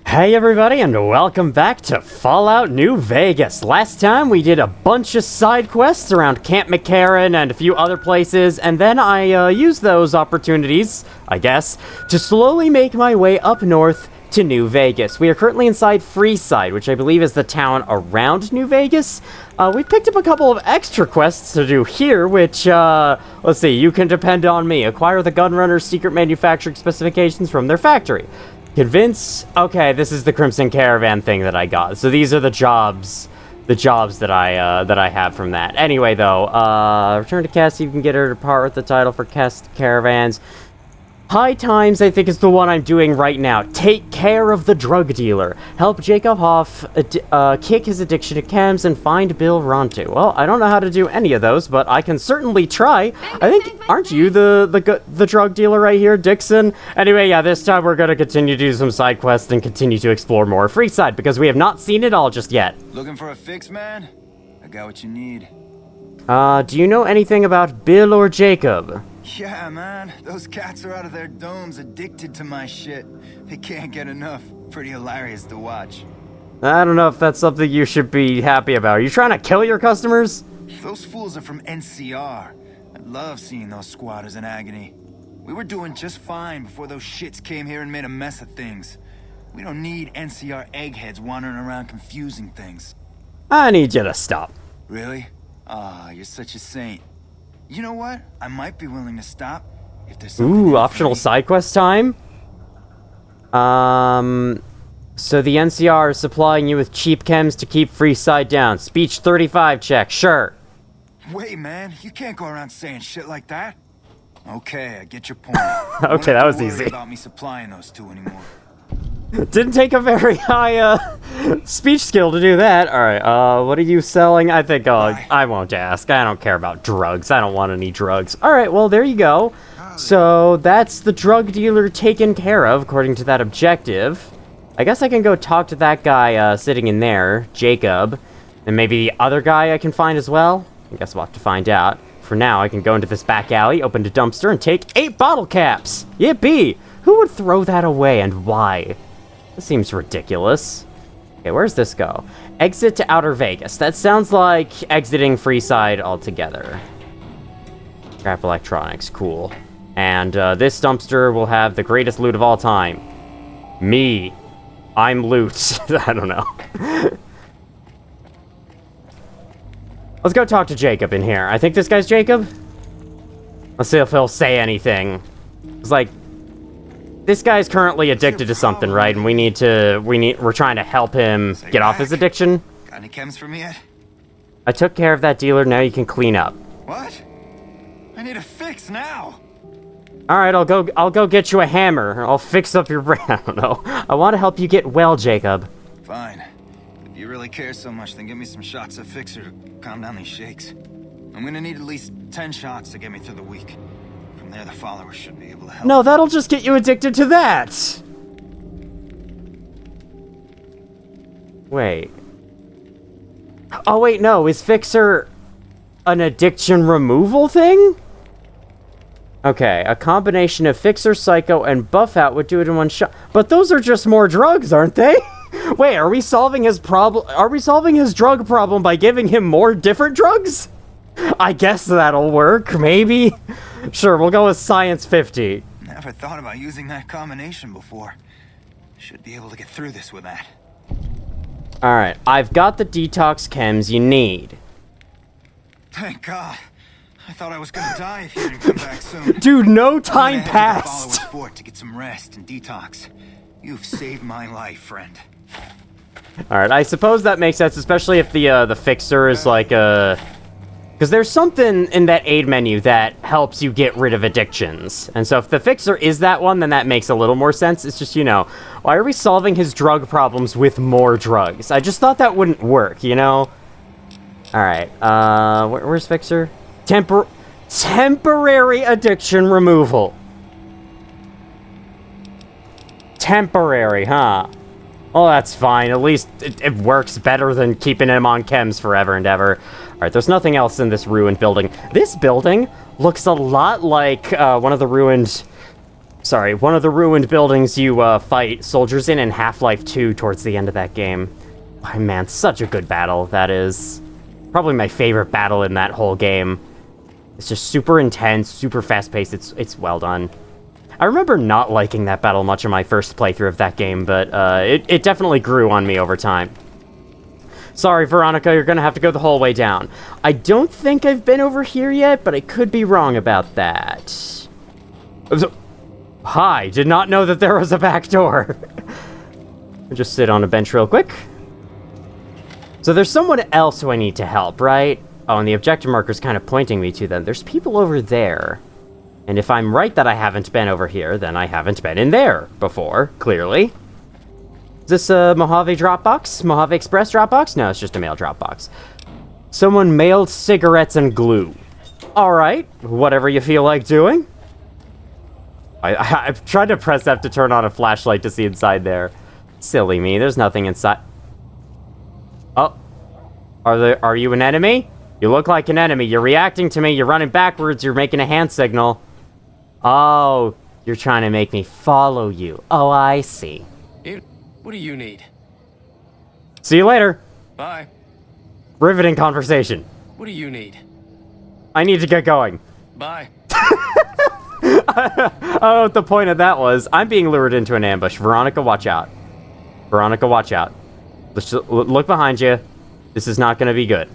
Hey everybody, and welcome back to Fallout New Vegas. Last time we did a bunch of side quests around Camp McCarran and a few other places, and then I used those opportunities, I guess, to slowly make my way up north to New Vegas. We are currently inside Freeside, which I believe is the town around New Vegas. We picked up a couple of extra quests to do here, which, let's see, you can depend on me. Acquire the Gunrunner's secret manufacturing specifications from their factory. Convince... Okay, this is the Crimson Caravan thing that I got. So these are the jobs that I have from that. Anyway, though, return to Cassie. You can get her to part with the title for Cast Caravans. High Times, I think, is the one I'm doing right now. Take care of the drug dealer. Help Jacob Hoff kick his addiction to chems and find Bill Rontu. Well, I don't know how to do any of those, but I can certainly try. I think, aren't you the drug dealer right here, Dixon? Anyway, yeah, this time we're going to continue to do some side quests and continue to explore more Freeside, because we have not seen it all just yet. Looking for a fix, man? I got what you need. Do you know anything about Bill or Jacob? Yeah, man. Those cats are out of their domes addicted to my shit. They can't get enough. Pretty hilarious to watch. I don't know if that's something you should be happy about. Are you trying to kill your customers? Those fools are from NCR. I love seeing those squatters in agony. We were doing just fine before those shits came here and made a mess of things. We don't need NCR eggheads wandering around confusing things. I need you to stop. Really? Ah, you're such a saint. You know what? I might be willing to stop if there's something. Ooh, optional side quest time? So the NCR is supplying you with cheap chems to keep Freeside down. Speech 35 check, sure. Wait, man, you can't go around saying shit like that. Okay, I get your point. Okay, that was easy. About me supplying those two anymore. Didn't take a very high, speech skill to do that. Alright, what are you selling? I think, I won't ask. I don't care about drugs. I don't want any drugs. Alright, well, there you go. So, that's the drug dealer taken care of, according to that objective. I guess I can go talk to that guy, sitting in there, Jacob. And maybe the other guy I can find as well? I guess we'll have to find out. For now, I can go into this back alley, open the dumpster, and take 8 bottle caps! Yippee! Who would throw that away, and why? This seems ridiculous. Okay, where's this go? Exit to Outer Vegas. That sounds like exiting Freeside altogether. Scrap electronics, cool. And this dumpster will have the greatest loot of all time. Me. I'm loot. I don't know. Let's go talk to Jacob in here. I think this guy's Jacob? Let's see if he'll say anything. It's like, this guy's currently addicted to something, right? And we're trying to help him get off his addiction. Got any chems for me yet? I took care of that dealer, now you can clean up. What? I need a fix now. Alright, I'll go get you a hammer. I'll fix up your brain. I don't know. I want to help you get well, Jacob. Fine. If you really care so much, then give me some shots of Fixer to calm down these shakes. I'm gonna need at least 10 shots to get me through the week. From there, the followers should be able to help. No, that'll just get you addicted to that! Wait. Oh, wait, no. Is Fixer an addiction removal thing? Okay, a combination of Fixer, Psycho, and Buff Out would do it in one shot. But those are just more drugs, aren't they? Wait, are we solving his problem? Are we solving his drug problem by giving him more different drugs? I guess that'll work, maybe. Sure, we'll go with Science 50. Never thought about using that combination before. Should be able to get through this with that. Alright, I've got the detox chems you need. Thank God. I thought I was gonna die if you didn't come back soon. Dude, no time passed. To the fort to get some rest and detox. You've saved my life, friend. Alright, I suppose that makes sense, especially if the Fixer is like a... Because there's something in that aid menu that helps you get rid of addictions. And so if the Fixer is that one, then that makes a little more sense. It's just, you know, why are we solving his drug problems with more drugs? I just thought that wouldn't work, you know? Alright, where's Fixer? Temporary addiction removal. Temporary, huh? Well, that's fine. At least it works better than keeping him on chems forever and ever. Alright, there's nothing else in this ruined building. This building looks a lot like one of the ruined Sorry, one of the ruined buildings you fight soldiers in Half-Life 2 towards the end of that game. Oh, man, such a good battle that is. Probably my favorite battle in that whole game. It's just super intense, super fast-paced. It's well done. I remember not liking that battle much in my first playthrough of that game, but it definitely grew on me over time. Sorry, Veronica, you're gonna have to go the whole way down. I don't think I've been over here yet, but I could be wrong about that. Hi, did not know that there was a back door. Just sit on a bench real quick. So there's someone else who I need to help, right? Oh, and the objective marker's kind of pointing me to them. There's people over there. And if I'm right that I haven't been over here, then I haven't been in there before, clearly. Is this a Mojave Dropbox? Mojave Express Dropbox? No, it's just a mail Dropbox. Someone mailed cigarettes and glue. Alright, whatever you feel like doing. I've tried to press F to turn on a flashlight to see inside there. Silly me, there's nothing inside. Oh, are you an enemy? You look like an enemy. You're reacting to me. You're running backwards. You're making a hand signal. Oh, you're trying to make me follow you. Oh, I see. What do you need? See you later. Bye. Riveting conversation. What do you need? I need to get going. Bye. I don't know what the point of that was. I'm being lured into an ambush. Veronica, watch out. Veronica, watch out. Let's look behind you. This is not going to be good.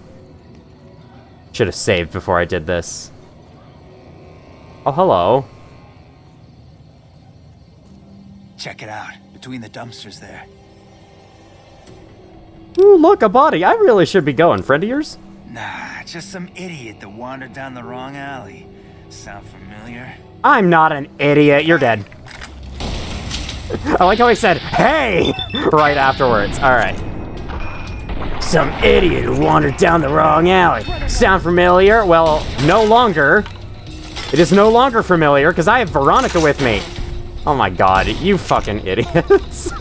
Should have saved before I did this. Oh, hello. Check it out. Between the dumpsters there. Ooh, look, a body. I really should be going. Friend of yours? Nah, just some idiot that wandered down the wrong alley. Sound familiar? I'm not an idiot. You're dead. I like how he said, hey, right afterwards. All right. Some idiot who wandered down the wrong alley. Sound familiar? Well, no longer. It is no longer familiar because I have Veronica with me. Oh my god, you fucking idiots.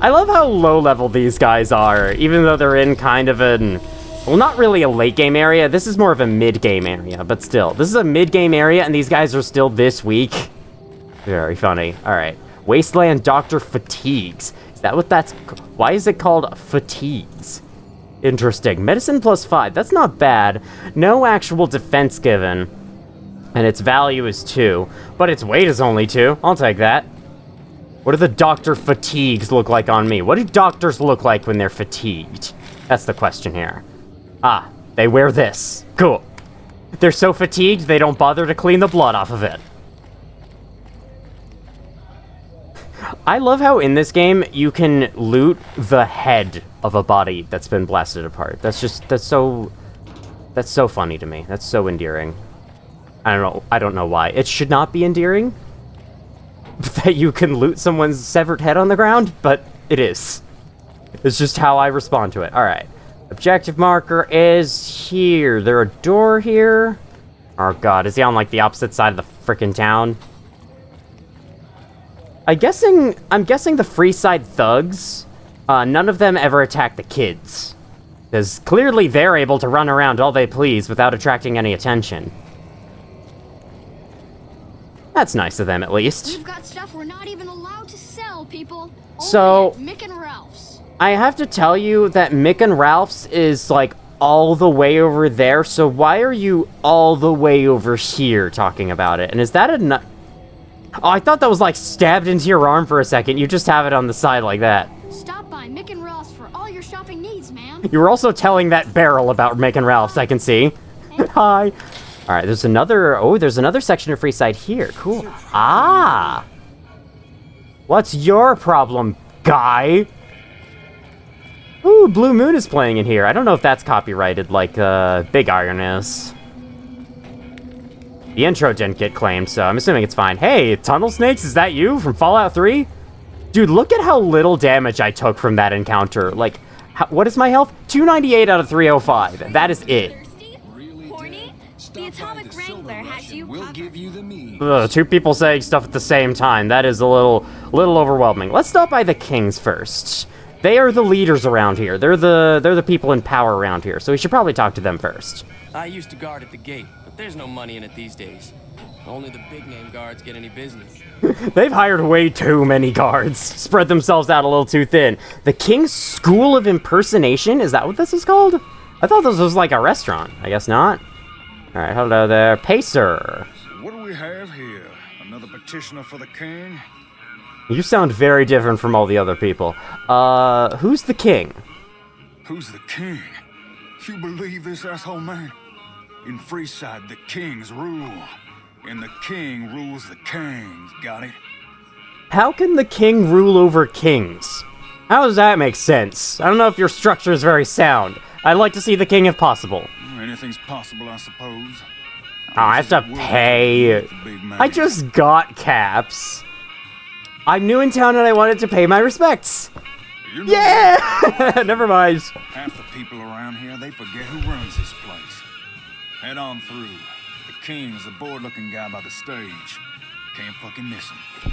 I love how low level these guys are, even though they're in kind of an... Well, not really a late game area. This is more of a mid game area, but still. This is a mid game area and these guys are still this weak. Very funny. All right. Wasteland Dr. Fatigues. Is that what that's... Why is it called Fatigues? Interesting. Medicine +5. That's not bad. No actual defense given. And its value is 2. But its weight is only 2. I'll take that. What do the Dr. Fatigues look like on me? What do doctors look like when they're fatigued? That's the question here. Ah, they wear this. Cool. They're so fatigued, they don't bother to clean the blood off of it. I love how in this game, you can loot the head of a body that's been blasted apart. That's so funny to me. That's so endearing. I don't know why. It should not be endearing that you can loot someone's severed head on the ground, but it is. It's just how I respond to it. All right. Objective marker is here. There a door here? Oh god, is he on like the opposite side of the frickin' town? I'm guessing the Freeside thugs, none of them ever attack the kids. Because clearly they're able to run around all they please without attracting any attention. That's nice of them, at least. We've got stuff we're not even allowed to sell, people. So, only at Mick and Ralph's. I have to tell you that Mick and Ralph's is, like, all the way over there, so why are you all the way over here talking about it? And is that a... Oh, I thought that was, like, stabbed into your arm for a second. You just have it on the side like that. Stop by Mick and Ralph's for all your shopping needs, man. You were also telling that barrel about Mick and Ralph's, I can see. Hi. All right, there's another... Oh, there's another section of Freeside here. Cool. Ah! What's your problem, guy? Ooh, Blue Moon is playing in here. I don't know if that's copyrighted like Big Iron is. The intro didn't get claimed, so I'm assuming it's fine. Hey, Tunnel Snakes, is that you from Fallout 3? Dude, look at how little damage I took from that encounter. Like, what is my health? 298 out of 305. That is it. Horny? The Atomic Wrangler has you covered. Ugh, two people saying stuff at the same time. That is a little overwhelming. Let's stop by the Kings first. They are the leaders around here. They're the people in power around here, so we should probably talk to them first. I used to guard at the gate, but there's no money in it these days. Only the big name guards get any business. They've hired way too many guards. Spread themselves out a little too thin. The King's School of Impersonation? Is that what this is called? I thought this was like a restaurant. I guess not. Alright, hello there. Pacer. What do we have here? Another petitioner for the king? You sound very different from all the other people. Who's the king? Who's the king? You believe this, asshole man? In Freeside, the kings rule. And the king rules the kings, got it? How can the king rule over kings? How does that make sense? I don't know if your structure is very sound. I'd like to see the king if possible. Anything's possible, I suppose. Oh, I have to pay. I just got caps. I'm new in town and I wanted to pay my respects. You know, Yeah! Never mind. half the people around here, they forget who runs this place. Head on through. The king's the bored-looking guy by the stage. Can't fucking miss him.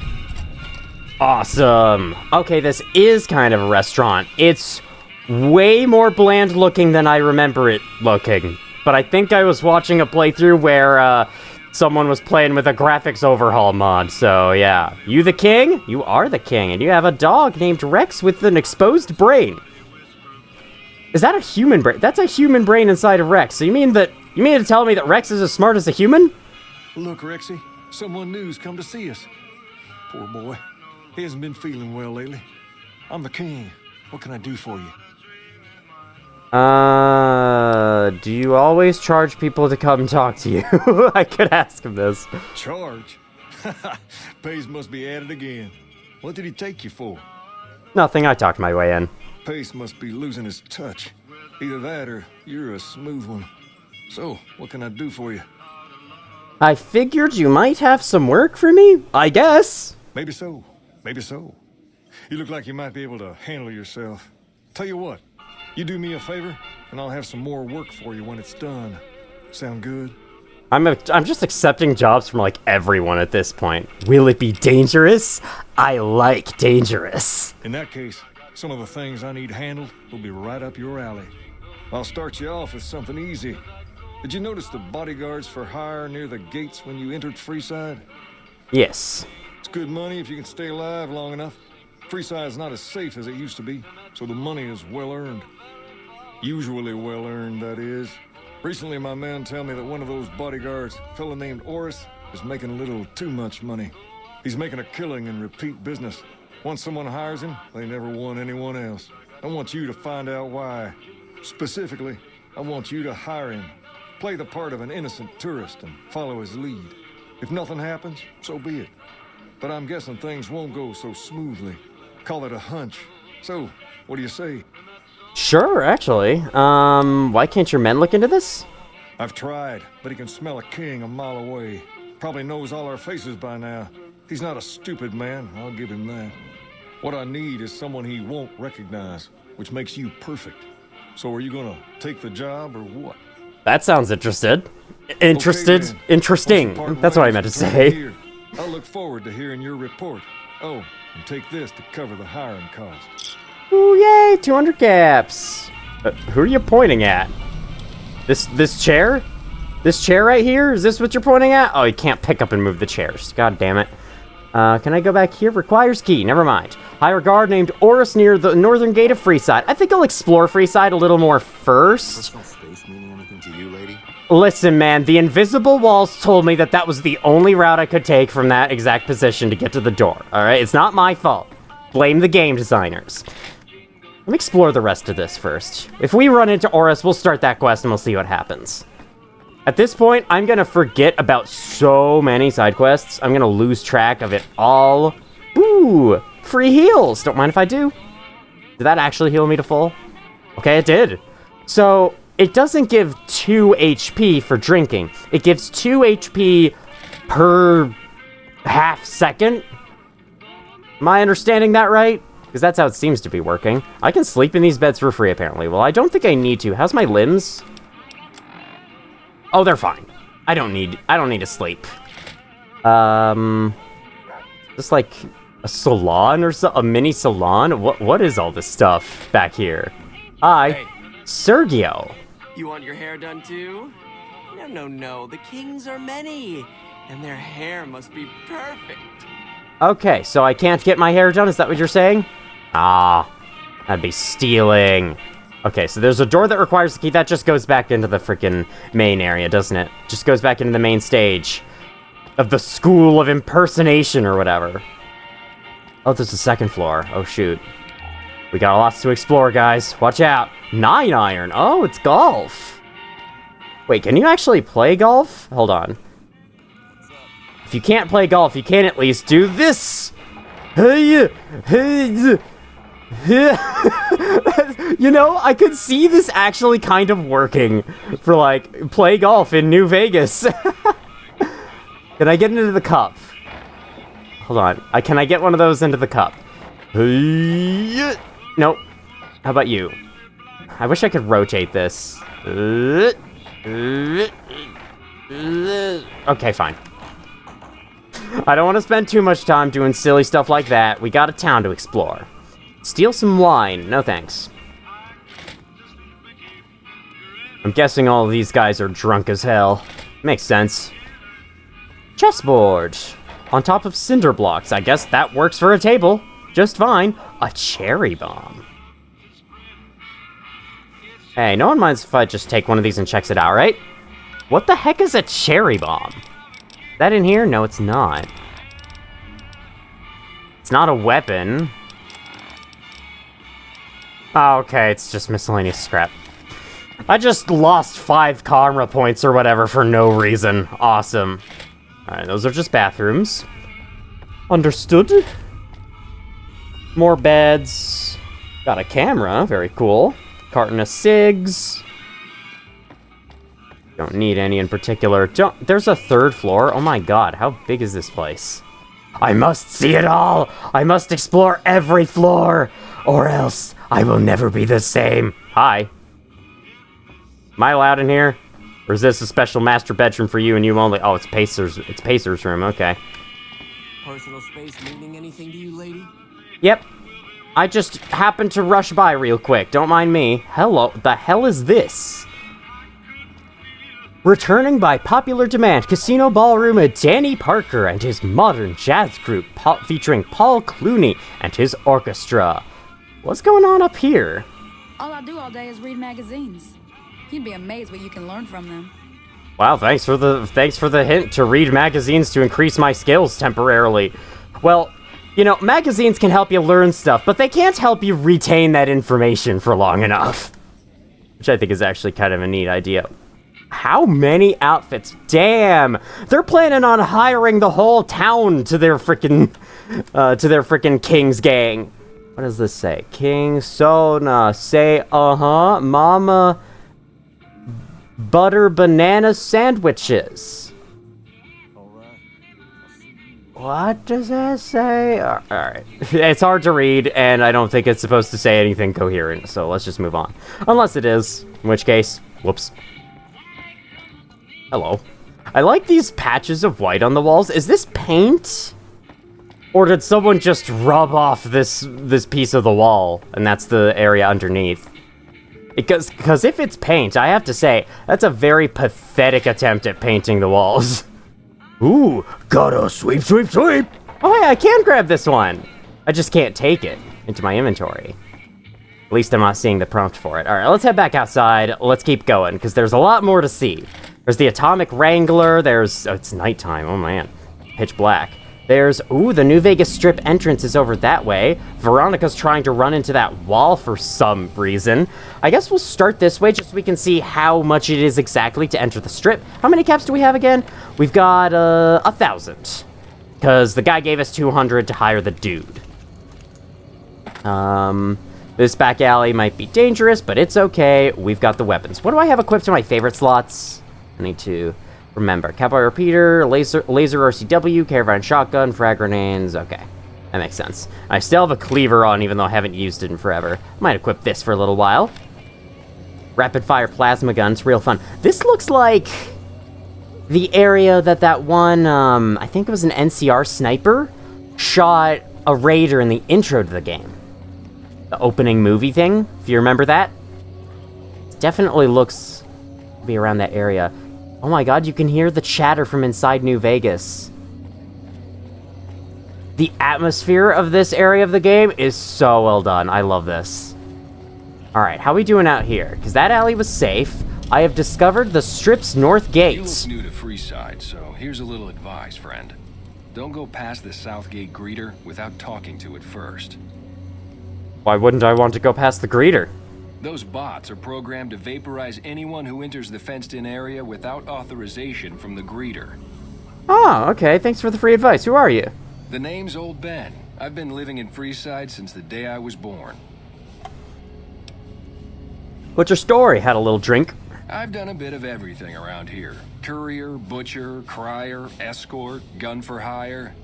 Awesome. Okay, this is kind of a restaurant. It's way more bland looking than I remember it looking. But I think I was watching a playthrough where someone was playing with a graphics overhaul mod. So yeah, you the king? You are the king, and you have a dog named Rex with an exposed brain. Is that a human brain? That's a human brain inside of Rex. So you mean to tell me that Rex is as smart as a human? Look, Rexy, someone new's come to see us. Poor boy. He hasn't been feeling well lately. I'm the king. What can I do for you? Do you always charge people to come talk to you? I could ask him this. Charge? Pace must be at it again. What did he take you for? Nothing, I talked my way in. Pace must be losing his touch. Either that or you're a smooth one. So, what can I do for you? I figured you might have some work for me, I guess. Maybe so. Maybe so. You look like you might be able to handle yourself. Tell you what, you do me a favor, and I'll have some more work for you when it's done. Sound good? I'm just accepting jobs from, like, everyone at this point. Will it be dangerous? I like dangerous. In that case, some of the things I need handled will be right up your alley. I'll start you off with something easy. Did you notice the bodyguards for hire near the gates when you entered Freeside? Yes. It's good money if you can stay alive long enough. Freeside's not as safe as it used to be, so the money is well earned. Usually well earned, that is. Recently, my man tell me that one of those bodyguards, a fella named Oris, is making a little too much money. He's making a killing in repeat business. Once someone hires him, they never want anyone else. I want you to find out why. Specifically, I want you to hire him. Play the part of an innocent tourist and follow his lead. If nothing happens, so be it. But I'm guessing things won't go so smoothly. Call it a hunch. So, what do you say? Sure, actually. Why can't your men look into this? I've tried, but he can smell a king a mile away. Probably knows all our faces by now. He's not a stupid man, I'll give him that. What I need is someone he won't recognize, which makes you perfect. So are you gonna take the job or what? That sounds interested. Interested? Okay, Interesting. That's what I meant to say. I'll look forward to hearing your report. Oh, and take this to cover the hiring costs. Ooh, yay, 200 caps. Who are you pointing at? This chair? This chair right here? Is this what you're pointing at? Oh, you can't pick up and move the chairs. God damn it. Can I go back here? Requires key. Never mind. Hire a guard named Oris near the northern gate of Freeside. I think I'll explore Freeside a little more first. Personal space meaning anything to you, lady? Listen, man, the invisible walls told me that that was the only route I could take from that exact position to get to the door. Alright? It's not my fault. Blame the game designers. Let me explore the rest of this first. If we run into Oris, we'll start that quest and we'll see what happens. At this point, I'm gonna forget about so many side quests. I'm gonna lose track of it all. Ooh, free heals. Don't mind if I do. Did that actually heal me to full? Okay, it did. So, it doesn't give 2 HP for drinking. It gives 2 HP per half second. Am I understanding that right? Because that's how it seems to be working. I can sleep in these beds for free, apparently. Well, I don't think I need to. How's my limbs? Oh, they're fine. I don't need to sleep. Just like a salon or so, a mini salon? What is all this stuff back here? Hi, Hey. Sergio. You want your hair done too? No. The kings are many. And their hair must be perfect. Okay, so I can't get my hair done? Is that what you're saying? Ah, that'd be stealing. Okay, so there's a door that requires the key. That just goes back into the freaking main area, doesn't it? Just goes back into the main stage of the School of Impersonation or whatever. Oh, there's a second floor. Oh, shoot. We got lots to explore, guys. Watch out. 9 iron. Oh, it's golf. Wait, can you actually play golf? Hold on. If you can't play golf, you can at least do this. Hey, hey, you know, I could see this actually kind of working for, like, play golf in New Vegas. Can I get into the cup? Hold on. Can I get one of those into the cup? Nope. How about you? I wish I could rotate this. Okay, fine. I don't want to spend too much time doing silly stuff like that. We got a town to explore. Steal some wine. No thanks. I'm guessing all of these guys are drunk as hell. Makes sense. Chessboard. On top of cinder blocks. I guess that works for a table. Just fine. A cherry bomb. Hey, no one minds if I just take one of these and checks it out, right? What the heck is a cherry bomb? Is that in here? No, it's not. It's not a weapon. Oh, okay, it's just miscellaneous scrap. I just lost 5 karma points or whatever for no reason. Awesome. Alright, those are just bathrooms. Understood. More beds. Got a camera, very cool. Carton of cigs. Don't need any in particular. There's a 3rd floor. Oh my god, how big is this place? I must see it all! I must explore every floor! Or else I will never be the same. Hi. Am I allowed in here? Or is this a special master bedroom for you and you only? Oh, it's Pacer's room, okay. Personal space meaning anything to you, lady? Yep. I just happened to rush by real quick. Don't mind me. Hello, the hell is this? Returning by popular demand, Casino Ballroom at Danny Parker and his modern jazz group featuring Paul Clooney and his orchestra. What's going on up here? All I do all day is read magazines. You'd be amazed what you can learn from them. Wow, thanks for the hint to read magazines to increase my skills temporarily. Well, you know, magazines can help you learn stuff, but they can't help you retain that information for long enough. Which I think is actually kind of a neat idea. How many outfits? Damn! They're planning on hiring the whole town to their frickin' King's gang. What does this say? King Sona, say mama, butter banana sandwiches. What does that say? Alright. It's hard to read, and I don't think it's supposed to say anything coherent, so let's just move on. Unless it is, in which case, whoops. Hello. I like these patches of white on the walls. Is this paint? Or did someone just rub off this piece of the wall, and that's the area underneath? Because if it's paint, I have to say, that's a very pathetic attempt at painting the walls. Ooh, gotta sweep, sweep, sweep! Oh, hey, I can grab this one! I just can't take it into my inventory. At least I'm not seeing the prompt for it. Alright, let's head back outside. Let's keep going, because there's a lot more to see. There's the Atomic Wrangler, there's... Oh, it's nighttime, oh man. Pitch black. There's... Ooh, the New Vegas Strip entrance is over that way. Veronica's trying to run into that wall for some reason. I guess we'll start this way just so we can see how much it is exactly to enter the Strip. How many caps do we have again? We've got, 1,000. Because the guy gave us 200 to hire the dude. This back alley might be dangerous, but it's okay. We've got the weapons. What do I have equipped in my favorite slots? I need to remember. Cowboy repeater, laser RCW, caravan shotgun, frag grenades. Okay, that makes sense. I still have a cleaver on, even though I haven't used it in forever. Might equip this for a little while. Rapid fire plasma gun. It's real fun. This looks like the area that one, I think it was an NCR sniper, shot a raider in the intro to the game. The opening movie thing, if you remember that. It definitely looks to be around that area. Oh my god, you can hear the chatter from inside New Vegas. The atmosphere of this area of the game is so well done. I love this. Alright, how we doing out here? Because that alley was safe. I have discovered the Strip's north gate. You look new to Freeside, so here's a little advice, friend. Don't go past the south gate greeter without talking to it first. Why wouldn't I want to go past the greeter? Those bots are programmed to vaporize anyone who enters the fenced-in area without authorization from the greeter. Oh, okay. Thanks for the free advice. Who are you? The name's Old Ben. I've been living in Freeside since the day I was born. What's your story? Had a little drink? I've done a bit of everything around here. Courier, butcher, crier, escort, gun for hire.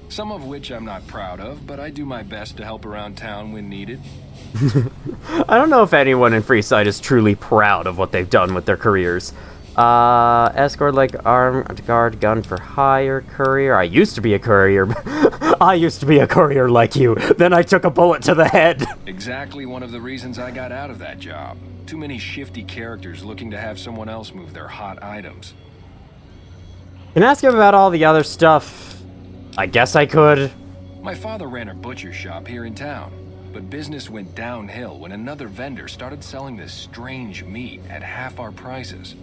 Some of which I'm not proud of, but I do my best to help around town when needed. I don't know if anyone in Freeside is truly proud of what they've done with their careers. Escort, like armed guard, gun for hire, courier. I used to be a courier. I used to be a courier like you. Then I took a bullet to the head. Exactly one of the reasons I got out of that job. Too many shifty characters looking to have someone else move their hot items. Can I ask you about all the other stuff? I guess I could. My father ran a butcher shop here in town, but business went downhill when another vendor started selling this strange meat at half our prices.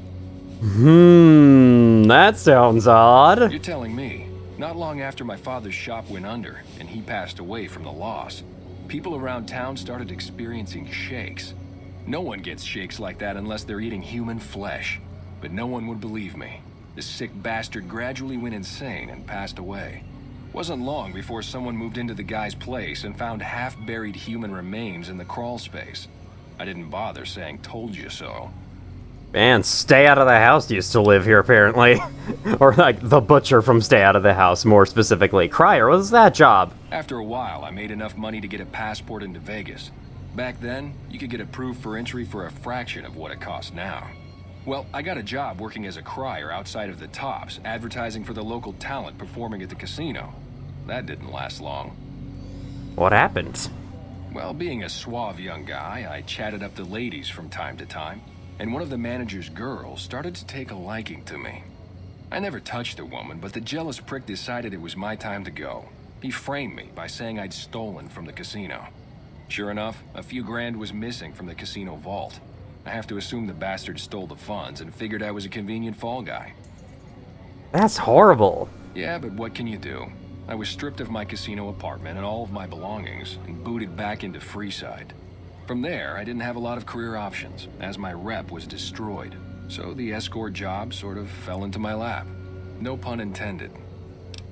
That sounds odd. You're telling me. Not long after my father's shop went under, and he passed away from the loss, people around town started experiencing shakes. No one gets shakes like that unless they're eating human flesh. But no one would believe me. This sick bastard gradually went insane and passed away. Wasn't long before someone moved into the guy's place and found half-buried human remains in the crawl space. I didn't bother saying told you so. Man, Stay Out of the House used to live here, apparently. Or, like, the butcher from Stay Out of the House, more specifically. Crier, what was that job? After a while, I made enough money to get a passport into Vegas. Back then, you could get approved for entry for a fraction of what it costs now. Well, I got a job working as a crier outside of the Tops, advertising for the local talent performing at the casino. That didn't last long. What happened? Well, being a suave young guy, I chatted up the ladies from time to time, and one of the manager's girls started to take a liking to me. I never touched the woman, but the jealous prick decided it was my time to go. He framed me by saying I'd stolen from the casino. Sure enough, a few grand was missing from the casino vault. I have to assume the bastard stole the funds and figured I was a convenient fall guy. That's horrible. Yeah, but what can you do? I was stripped of my casino apartment and all of my belongings and booted back into Freeside. From there, I didn't have a lot of career options, as my rep was destroyed. So the escort job sort of fell into my lap. No pun intended.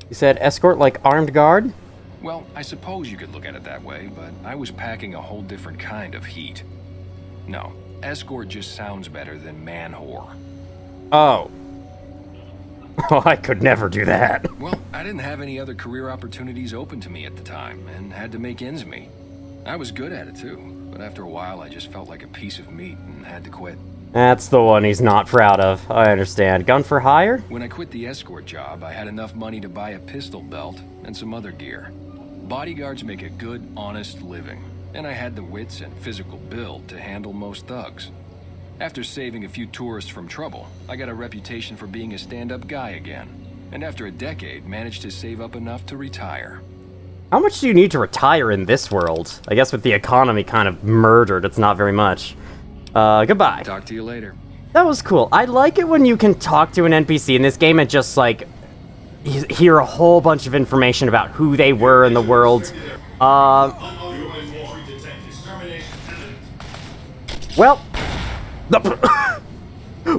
You said escort like armed guard? Well, I suppose you could look at it that way, but I was packing a whole different kind of heat. No, escort just sounds better than man-whore. Oh. Oh, I could never do that. Well, I didn't have any other career opportunities open to me at the time, and had to make ends meet. I was good at it too, but after a while I just felt like a piece of meat and had to quit. That's the one he's not proud of. I understand. Gun for hire? When I quit the escort job, I had enough money to buy a pistol belt and some other gear. Bodyguards make a good, honest living, and I had the wits and physical build to handle most thugs. After saving a few tourists from trouble, I got a reputation for being a stand-up guy again, and after a decade, managed to save up enough to retire. How much do you need to retire in this world? I guess with the economy kind of murdered, it's not very much. Goodbye. Talk to you later. That was cool. I like it when you can talk to an NPC in this game and just, like, hear a whole bunch of information about who they were in the world. Well...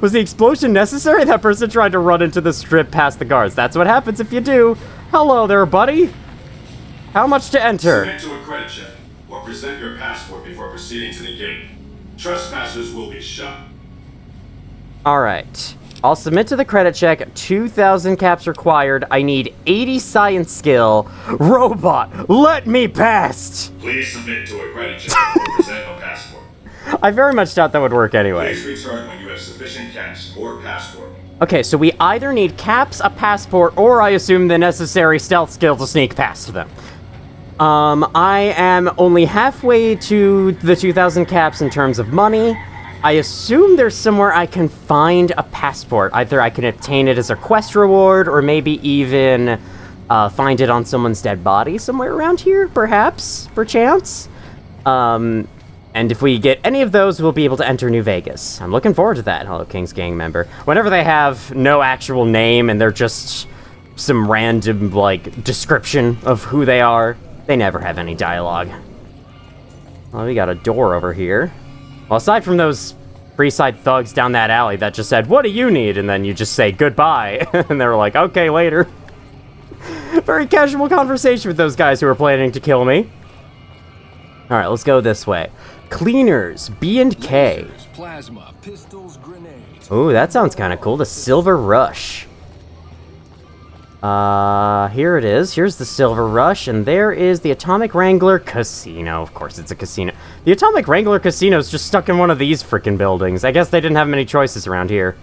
Was the explosion necessary? That person tried to run into the strip past the guards. That's what happens if you do. Hello there, buddy. How much to enter? Submit to a credit check, or present your passport before proceeding to the gate. Trespassers will be shot. Alright. I'll submit to the credit check. 2,000 caps required. I need 80 science skill. Robot, let me past! Please submit to a credit check, or present a passport. I very much doubt that would work anyway. Please return when you have sufficient caps or passport. Okay, so we either need caps, a passport, or I assume the necessary stealth skill to sneak past them. I am only halfway to the 2,000 caps in terms of money. I assume there's somewhere I can find a passport. Either I can obtain it as a quest reward, or maybe even find it on someone's dead body somewhere around here, perhaps, perchance. And if we get any of those, we'll be able to enter New Vegas. I'm looking forward to that, Hello King's gang member. Whenever they have no actual name and they're just some random, like, description of who they are, they never have any dialogue. Well, we got a door over here. Well, aside from those Freeside thugs down that alley that just said, "What do you need?" And then you just say, "Goodbye." And they were like, "Okay, later." Very casual conversation with those guys who were planning to kill me. Alright, let's go this way. Cleaners, B&K. Lasers, plasma, pistols, grenades. Ooh, that sounds kind of cool. The Silver Rush. Here it is. Here's the Silver Rush, and there is the Atomic Wrangler Casino. Of course, it's a casino. The Atomic Wrangler Casino is just stuck in one of these freaking buildings. I guess they didn't have many choices around here.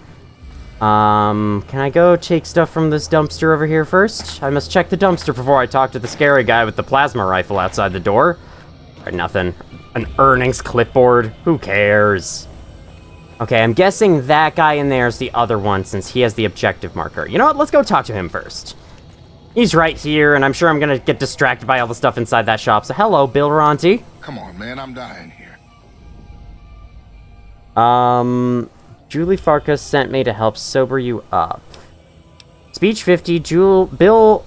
Can I go take stuff from this dumpster over here first? I must check the dumpster before I talk to the scary guy with the plasma rifle outside the door. Or nothing. An earnings clipboard. Who cares? Okay, I'm guessing that guy in there is the other one since he has the objective marker. You know what? Let's go talk to him first. He's right here, and I'm sure I'm gonna get distracted by all the stuff inside that shop. So hello, Bill Ronti. Come on, man, I'm dying here. Julie Farkas sent me to help sober you up. Speech 50, Billy,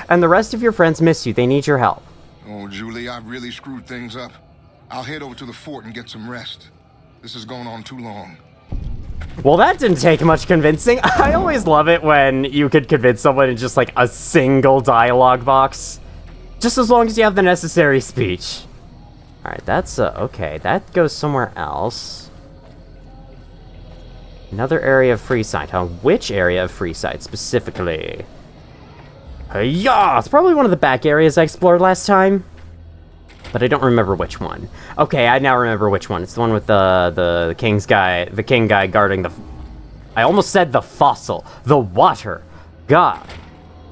and the rest of your friends miss you. They need your help. Oh, Julie, I really screwed things up. I'll head over to the fort and get some rest. This is going on too long. Well, that didn't take much convincing. I always love it when you could convince someone in just, like, a single dialogue box. Just as long as you have the necessary speech. Alright, that's, okay. That goes somewhere else. Another area of Freeside, huh? Which area of Freeside, specifically? Yeah, it's probably one of the back areas I explored last time. But I don't remember which one. Okay, I now remember which one. It's the one with the king guy guarding the... I almost said the fossil. The water. God.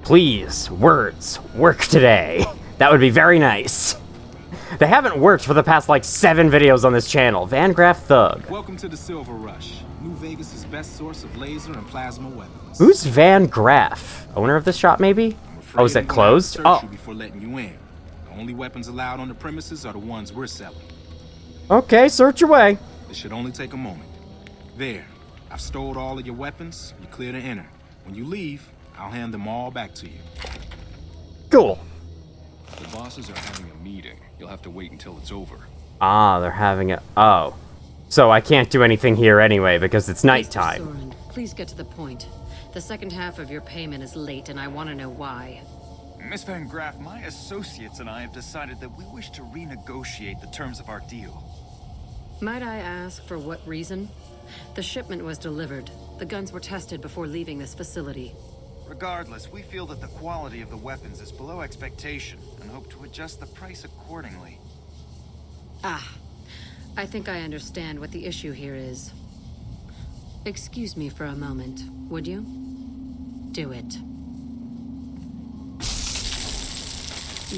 Please, words, work today. That would be very nice. They haven't worked for the past, like, 7 videos on this channel. Van Graff Thug. Welcome to the Silver Rush, New Vegas' best source of laser and plasma weapons. Who's Van Graff? Owner of this shop, maybe? Oh, is it closed? Oh. Before letting you in. The only weapons allowed on the premises are the ones we're selling. Okay, search away. It should only take a moment. There. I've stored all of your weapons. You're clear to enter. When you leave, I'll hand them all back to you. Cool. The bosses are having a meeting. You'll have to wait until it's over. Ah, they're having a... Oh. So I can't do anything here anyway because it's nighttime. Mr. Soren, please get to the point. The second half of your payment is late and I want to know why. Miss Van Graff, my associates and I have decided that we wish to renegotiate the terms of our deal. Might I ask for what reason? The shipment was delivered. The guns were tested before leaving this facility. Regardless, we feel that the quality of the weapons is below expectation and hope to adjust the price accordingly. Ah, I think I understand what the issue here is. Excuse me for a moment, would you? Do it.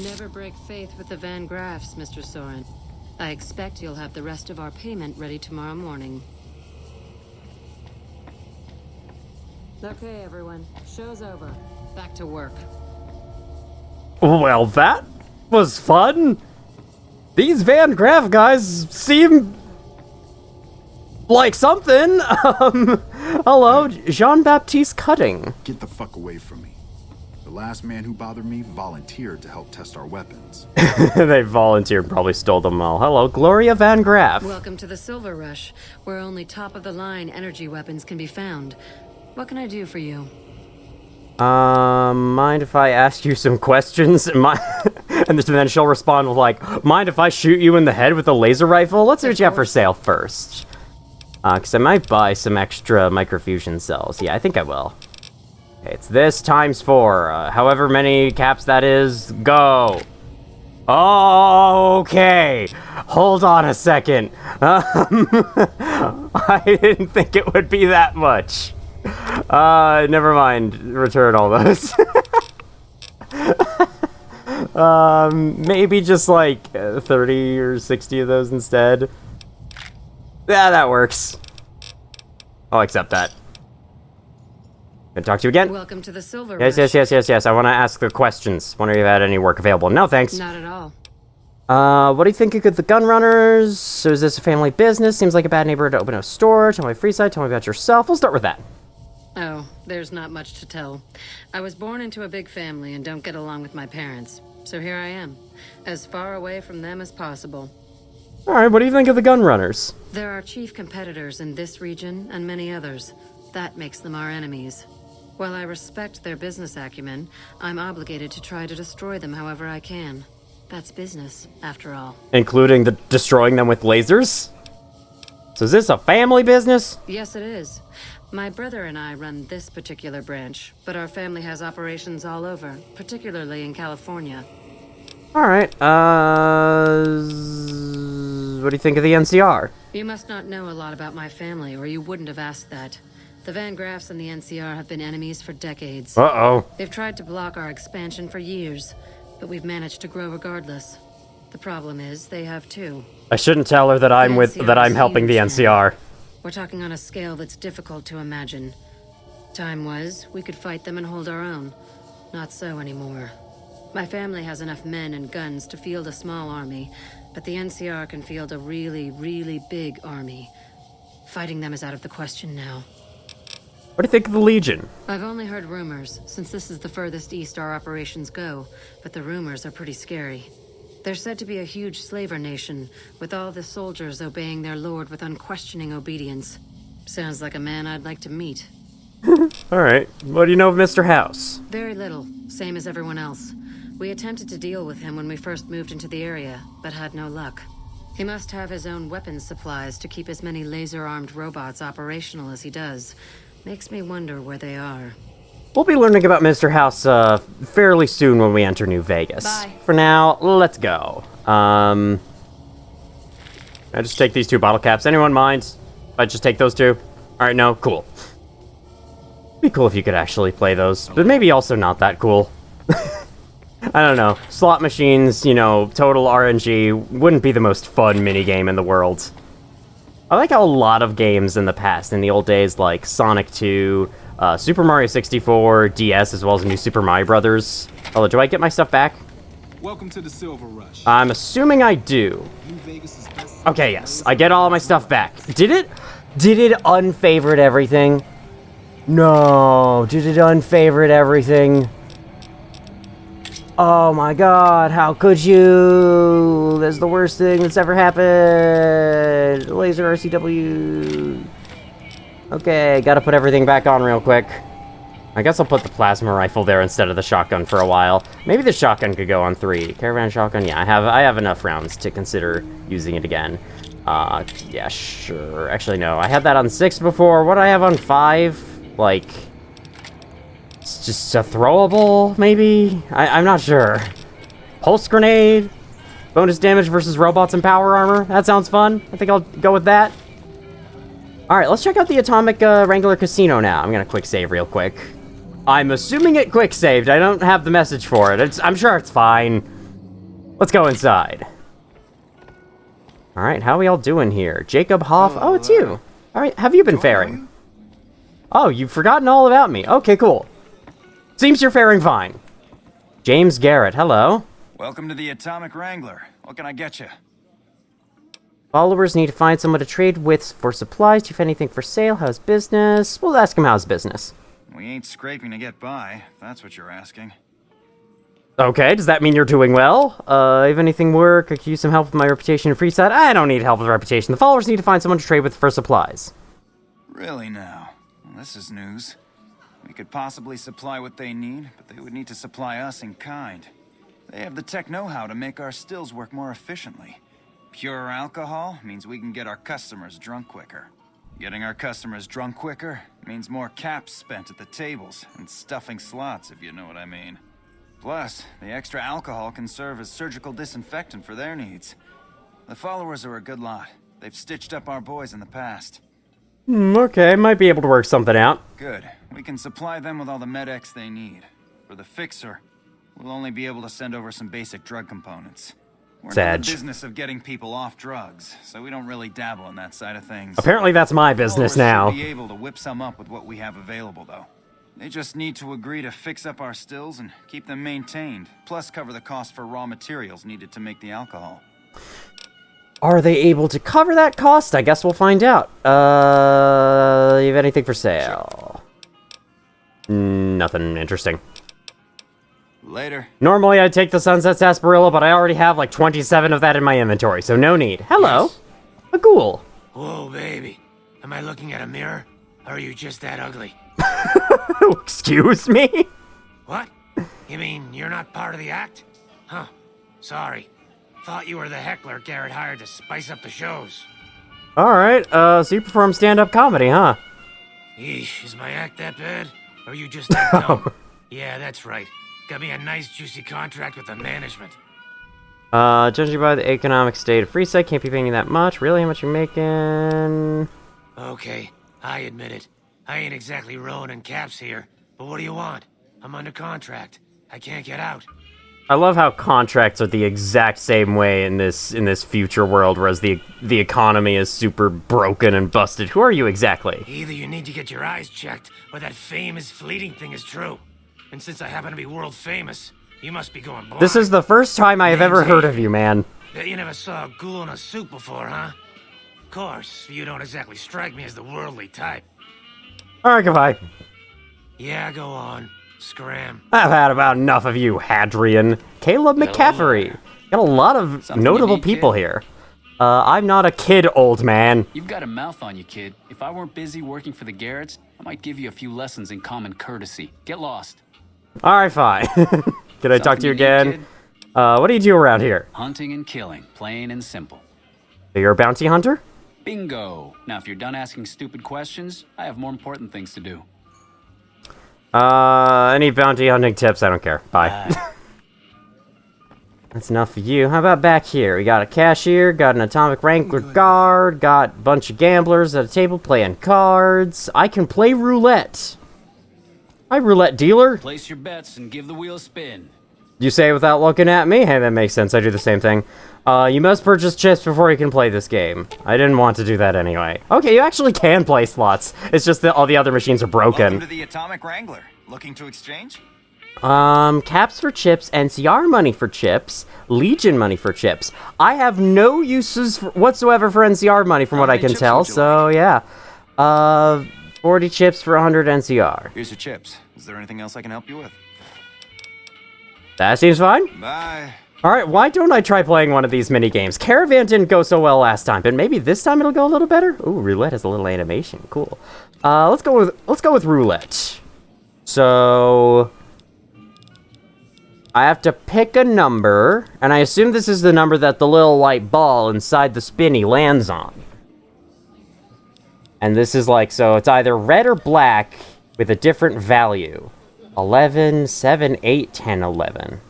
Never break faith with the Van Graffs, Mr. Soren. I expect you'll have the rest of our payment ready tomorrow morning. Okay, everyone. Show's over. Back to work. Well, that was fun. These Van Graff guys seem like something. Hello, Jean-Baptiste Cutting. Get the fuck away from me. The last man who bothered me volunteered to help test our weapons. They volunteered, probably stole them all. Hello, Gloria Van Graff. Welcome to the Silver Rush, where only top-of-the-line energy weapons can be found. What can I do for you? Mind if I ask you some questions? And then she'll respond with, like, mind if I shoot you in the head with a laser rifle? Let's see what you have for sale first. Because I might buy some extra microfusion cells. Yeah, I think I will. Okay, it's this times 4. However many caps that is, go. Okay. Hold on a second. I didn't think it would be that much. Never mind. Return all those. Maybe just like 30 or 60 of those instead. Yeah, that works. I'll accept that. Good to talk to you again. Welcome to the Silver Yes, Rush. yes. I want to ask the questions. Wonder if you had any work available. No, thanks. Not at all. What do you think of the gun runners? So is this a family business? Seems like a bad neighborhood to open a store. Tell me Freeside. Tell me about yourself. We'll start with that. Oh, there's not much to tell. I was born into a big family and don't get along with my parents. So here I am, as far away from them as possible. Alright, what do you think of the gun runners? There are chief competitors in this region and many others. That makes them our enemies. While I respect their business acumen, I'm obligated to try to destroy them however I can. That's business, after all. Including the destroying them with lasers? So is this a family business? Yes, it is. My brother and I run this particular branch, but our family has operations all over, particularly in California. Alright, what do you think of the NCR? You must not know a lot about my family, or you wouldn't have asked that. The Van Graffs and the NCR have been enemies for decades. Uh-oh. They've tried to block our expansion for years, but we've managed to grow regardless. The problem is, they have too. I shouldn't tell her that I'm helping the NCR. We're talking on a scale that's difficult to imagine. Time was, we could fight them and hold our own. Not so anymore. My family has enough men and guns to field a small army, but the NCR can field a really, really big army. Fighting them is out of the question now. What do you think of the Legion? I've only heard rumors, since this is the furthest east our operations go, but the rumors are pretty scary. They're said to be a huge slaver nation, with all the soldiers obeying their lord with unquestioning obedience. Sounds like a man I'd like to meet. Alright, what do you know of Mr. House? Very little, same as everyone else. We attempted to deal with him when we first moved into the area, but had no luck. He must have his own weapons supplies to keep as many laser-armed robots operational as he does. Makes me wonder where they are. We'll be learning about Mr. House, fairly soon when we enter New Vegas. Bye. For now, let's go. I just take these 2 bottle caps. Anyone mind if I just take those 2? Alright, no? Cool. Be cool if you could actually play those, but maybe also not that cool. I don't know. Slot machines, you know, total RNG, wouldn't be the most fun minigame in the world. I like how a lot of games in the past, in the old days, like Sonic 2, Super Mario 64, DS, as well as New Super Mario Brothers. Oh, do I get my stuff back? Welcome to the Silver Rush. I'm assuming I do. Okay, yes. I get all my stuff back. Did it unfavorite everything? No. Did it unfavorite everything? Oh my god, how could you? That's the worst thing that's ever happened. Laser RCW. Okay, gotta put everything back on real quick. I guess I'll put the plasma rifle there instead of the shotgun for a while. Maybe the shotgun could go on 3. Caravan shotgun, yeah, I have enough rounds to consider using it again. Yeah, sure. Actually, no, I had that on 6 before. What do I have on 5? Like, it's just a throwable, maybe? I'm not sure. Pulse grenade? Bonus damage versus robots and power armor? That sounds fun. I think I'll go with that. Alright, let's check out the Atomic Wrangler Casino now. I'm gonna quick save real quick. I'm assuming it quick saved. I don't have the message for it. I'm sure it's fine. Let's go inside. Alright, how are we all doing here? Jacob Hoff? Oh, it's you. Alright, have you been faring? Oh, you've forgotten all about me. Okay, cool. Seems you're faring fine. James Garrett, hello. Welcome to the Atomic Wrangler. What can I get you? Followers need to find someone to trade with for supplies. Do you have anything for sale? How's business? We'll ask him how's business. We ain't scraping to get by, if that's what you're asking. Okay, does that mean you're doing well? If anything work, I could use some help with my reputation in Freeside. I don't need help with reputation. The followers need to find someone to trade with for supplies. Really now? Well, this is news. We could possibly supply what they need, but they would need to supply us in kind. They have the tech know-how to make our stills work more efficiently. Pure alcohol means we can get our customers drunk quicker. Getting our customers drunk quicker means more caps spent at the tables and stuffing slots, if you know what I mean. Plus, the extra alcohol can serve as surgical disinfectant for their needs. The followers are a good lot. They've stitched up our boys in the past. Okay, might be able to work something out. Good. We can supply them with all the med-X they need. For the fixer, we'll only be able to send over some basic drug components. We're in Sad. the business of getting people off drugs, so we don't really dabble in that side of things. Apparently that's my business now. Should be able to whip some up with what we have available, though. They just need to agree to fix up our stills and keep them maintained, plus cover the cost for raw materials needed to make the alcohol. Are they able to cover that cost? I guess we'll find out. You have anything for sale? Nothing interesting. Later. Normally I'd take the Sunset Sarsaparilla, but I already have like 27 of that in my inventory, so no need. Hello. Yes. A ghoul. Whoa, baby. Am I looking at a mirror? Or are you just that ugly? Excuse me? What? You mean you're not part of the act? Huh. Sorry. Thought you were the heckler Garrett hired to spice up the shows. Alright, so you perform stand-up comedy, huh? Yeesh, is my act that bad? Or are you just that dumb? Yeah, that's right. Got me a nice juicy contract with the management. Judging by the economic state of Freeside, can't be paying you that much. Really, how much you making? Okay, I admit it. I ain't exactly rowing in caps here, but what do you want? I'm under contract. I can't get out. I love how contracts are the exact same way in this future world, whereas the economy is super broken and busted. Who are you exactly? Either you need to get your eyes checked, or that famous fleeting thing is true. And since I happen to be world famous, you must be going blind. This is the first time I have ever heard of you, man. Bet you never saw a ghoul in a suit before, huh? Of course, you don't exactly strike me as the worldly type. Alright, goodbye. Yeah, go on. Scram. I've had about enough of you, Hadrian. Caleb McCaffrey. Got a lot of notable people here. I'm not a kid, old man. You've got a mouth on you, kid. If I weren't busy working for the Garretts, I might give you a few lessons in common courtesy. Get lost. Alright, fine. Can I talk to you again? What do you do around here? Hunting and killing, plain and simple. You're a bounty hunter? Bingo! Now, if you're done asking stupid questions, I have more important things to do. Any bounty hunting tips? I don't care. Bye. That's enough for you. How about back here? We got a cashier, got an atomic wrangler guard, got a bunch of gamblers at a table playing cards. I can play roulette. Hi, roulette dealer. Place your bets and give the wheel a spin. You say without looking at me? Hey, that makes sense. I do the same thing. You must purchase chips before you can play this game. I didn't want to do that anyway. Okay, you actually can play slots. It's just that all the other machines are broken. Welcome to the Atomic Wrangler. Looking to exchange? Caps for chips, NCR money for chips, Legion money for chips. I have no uses whatsoever for NCR money from what I can tell, so yeah. 40 chips for 100 NCR. Here's your chips. Is there anything else I can help you with? That seems fine. Bye. Alright, why don't I try playing one of these mini games? Caravan didn't go so well last time, but maybe this time it'll go a little better? Ooh, roulette has a little animation. Cool. Let's go with roulette. So I have to pick a number, and I assume this is the number that the little white ball inside the spinny lands on. And this is like, so it's either red or black with a different value. 11, 7, 8, 10, 11.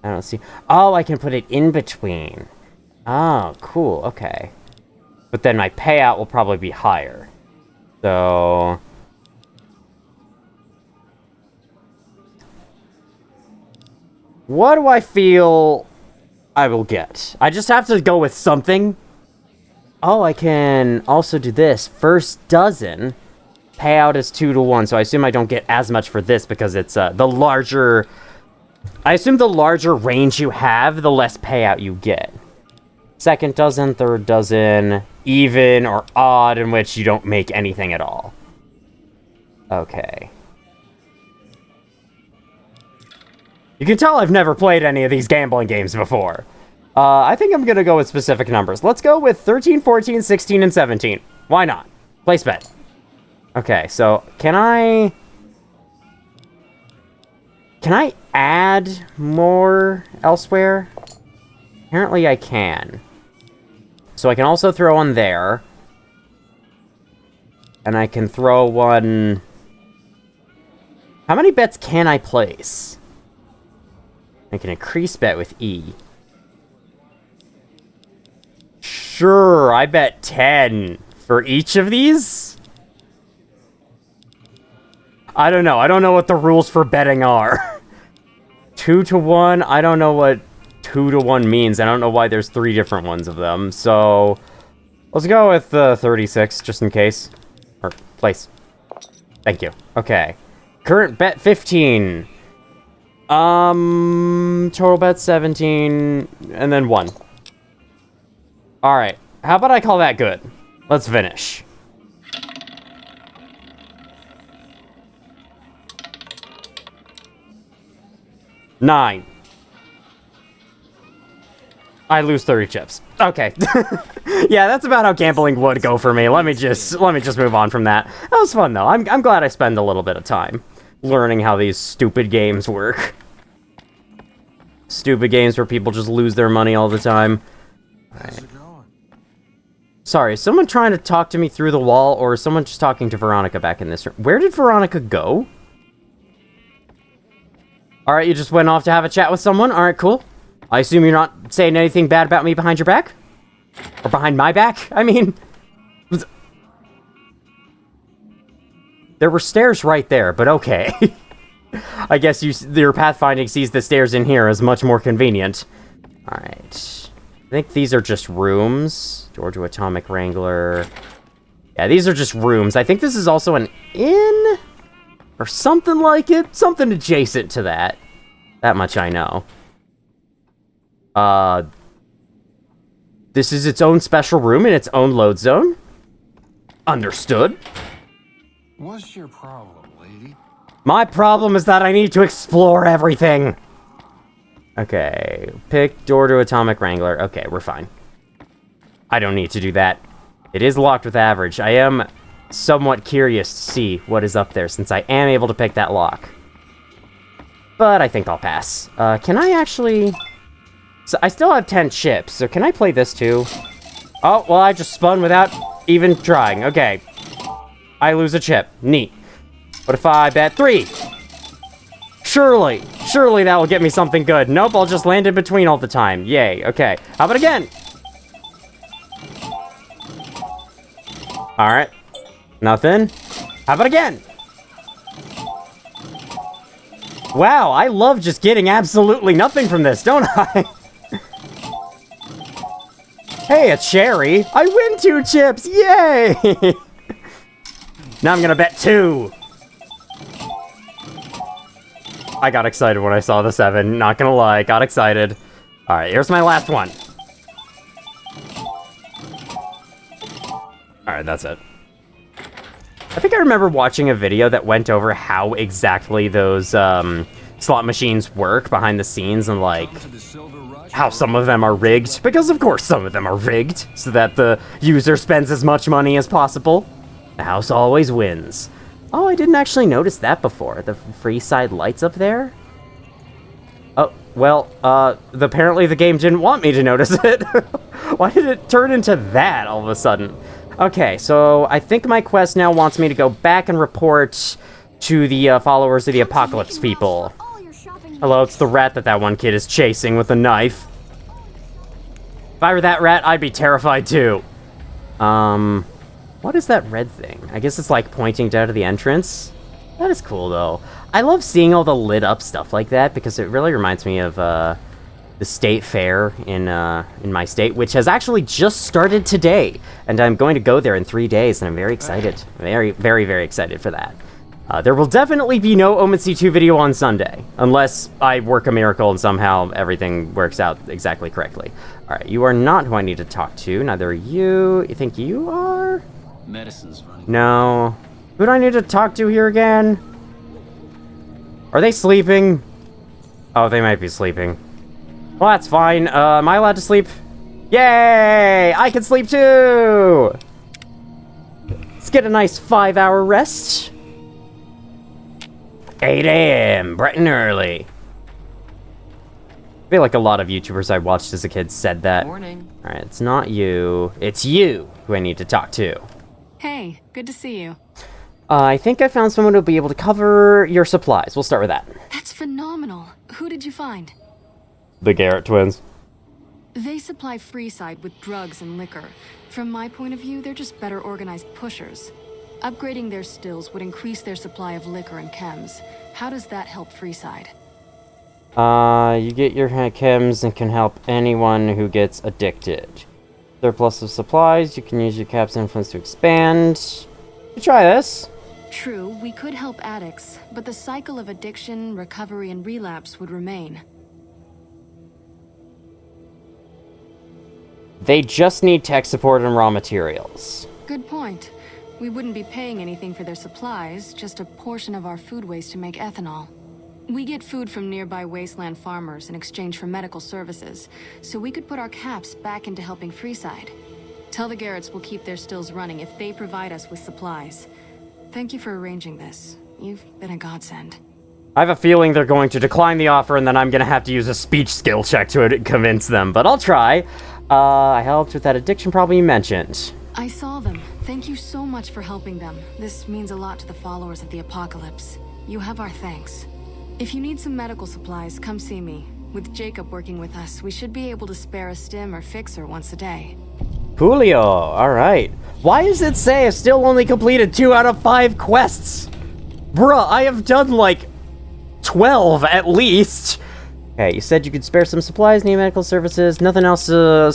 I don't see. Oh, I can put it in between. Oh, cool. Okay. But then my payout will probably be higher. So what do I feel I will get? I just have to go with something. Oh, I can also do this. First dozen. Payout is 2 to 1, so I assume I don't get as much for this because it's the larger... I assume the larger range you have, the less payout you get. Second dozen, third dozen, even or odd, in which you don't make anything at all. Okay. You can tell I've never played any of these gambling games before. I think I'm gonna go with specific numbers. Let's go with 13, 14, 16, and 17. Why not? Place bet. Okay, so can I add more elsewhere? Apparently I can. So I can also throw one there. And I can throw one... How many bets can I place? I can increase bet with E. Sure, I bet 10 for each of these? I don't know what the rules for betting are. 2 to 1, I don't know what 2-to-1 means. I don't know why there's 3 different ones of them. So, let's go with 36, just in case. Or, place. Thank you. Okay. Current bet 15. Total bet 17, and then 1. Alright. How about I call that good? Let's finish. $9. I lose 30 chips. Okay. Yeah, that's about how gambling would go for me. Let me just move on from that. That was fun though. I'm glad I spend a little bit of time learning how these stupid games work. Stupid games where people just lose their money all the time. Right. Sorry, is someone trying to talk to me through the wall, or is someone just talking to Veronica back in this room? Where did Veronica go? Alright, you just went off to have a chat with someone? Alright, cool. I assume you're not saying anything bad about me behind your back? Or behind my back? I mean... There were stairs right there, but okay. I guess your pathfinding sees the stairs in here as much more convenient. Alright. I think these are just rooms. Georgia Atomic Wrangler. Yeah, these are just rooms. I think this is also an inn? Or something like it. Something adjacent to that. That much I know. This is its own special room in its own load zone. Understood. What's your problem, lady? My problem is that I need to explore everything. Okay, pick door to Atomic Wrangler. Okay, we're fine. I don't need to do that. It is locked with average. I am somewhat curious to see what is up there, since I am able to pick that lock. But I think I'll pass. Can I actually... So I still have 10 chips, so can I play this too? Oh, well, I just spun without even trying. Okay. I lose a chip. Neat. What if I bet 3? Surely that will get me something good. Nope, I'll just land in between all the time. Yay, okay. How about again? Alright. Nothing. How about again? Wow, I love just getting absolutely nothing from this, don't I? Hey, a cherry. I win 2 chips. Yay! Now I'm gonna bet 2. I got excited when I saw the 7. Not gonna lie, got excited. Alright, here's my last one. Alright, that's it. I think I remember watching a video that went over how exactly those slot machines work behind the scenes, and like how some of them are rigged, because of course some of them are rigged, so that the user spends as much money as possible. The house always wins. Oh, I didn't actually notice that before. The Freeside lights up there? Oh, well, apparently the game didn't want me to notice it. Why did it turn into that all of a sudden? Okay, so I think my quest now wants me to go back and report to the followers of the Apocalypse people. Hello, it's the rat that one kid is chasing with a knife. If I were that rat, I'd be terrified too. What is that red thing? I guess it's like pointing down to the entrance. That is cool though. I love seeing all the lit up stuff like that because it really reminds me of the state fair in my state, which has actually just started today, and I'm going to go there in 3 days, and I'm very excited. Very, very, very excited for that. There will definitely be no Omen C2 video on Sunday, unless I work a miracle and somehow everything works out exactly correctly. Alright, you are not who I need to talk to, neither are you. You think you are? Medicine's running. No. Who do I need to talk to here again? Are they sleeping? Oh, they might be sleeping. Well, that's fine. Am I allowed to sleep? Yay! I can sleep too! Let's get a nice 5-hour rest. 8 a.m., bright and early. I feel like a lot of YouTubers I watched as a kid said that. Morning. Alright, it's not you. It's you who I need to talk to. Hey, good to see you. I think I found someone who'll be able to cover your supplies. We'll start with that. That's phenomenal. Who did you find? The Garrett twins. They supply Freeside with drugs and liquor. From my point of view, they're just better organized pushers. Upgrading their stills would increase their supply of liquor and chems. How does that help Freeside? You get your chems and can help anyone who gets addicted. Surplus of supplies, you can use your cap's influence to expand. You try this. True, we could help addicts, but the cycle of addiction, recovery, and relapse would remain. They just need tech support and raw materials. Good point. We wouldn't be paying anything for their supplies, just a portion of our food waste to make ethanol. We get food from nearby wasteland farmers in exchange for medical services, so we could put our caps back into helping Freeside. Tell the Garretts we'll keep their stills running if they provide us with supplies. Thank you for arranging this. You've been a godsend. I have a feeling they're going to decline the offer and then I'm going to have to use a speech skill check to convince them, but I'll try. I helped with that addiction problem you mentioned. I saw them. Thank you so much for helping them. This means a lot to the followers of the Apocalypse. You have our thanks. If you need some medical supplies, come see me. With Jacob working with us, we should be able to spare a stim or fixer once a day. Coolio, alright. Why does it say I've still only completed 2 out of 5 quests? Bruh, I have done like 12 at least. Okay, you said you could spare some supplies, need medical services, nothing else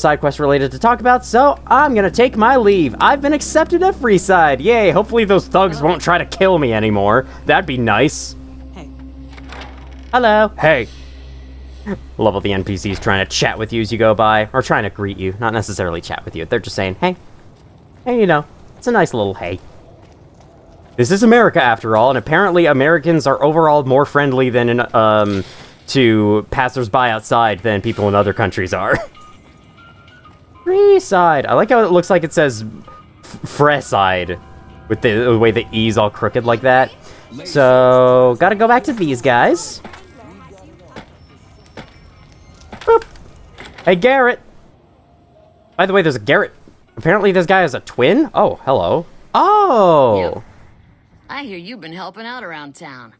side quest related to talk about, so I'm gonna take my leave. I've been accepted at Freeside. Yay, hopefully those thugs won't try to kill me anymore. That'd be nice. Hey. Hello. Hey. Love all the NPCs trying to chat with you as you go by, or trying to greet you, not necessarily chat with you. They're just saying, hey. Hey, you know, it's a nice little hey. This is America after all, and apparently Americans are overall more friendly than in, to passersby outside than people in other countries are. Freeside. I like how it looks like it says Freeside with the way the E's all crooked like that. So, gotta go back to these guys. Boop. Hey, Garrett. By the way, there's a Garrett. Apparently this guy has a twin? Oh, hello. Oh! Yep. I hear you've been helping out around town.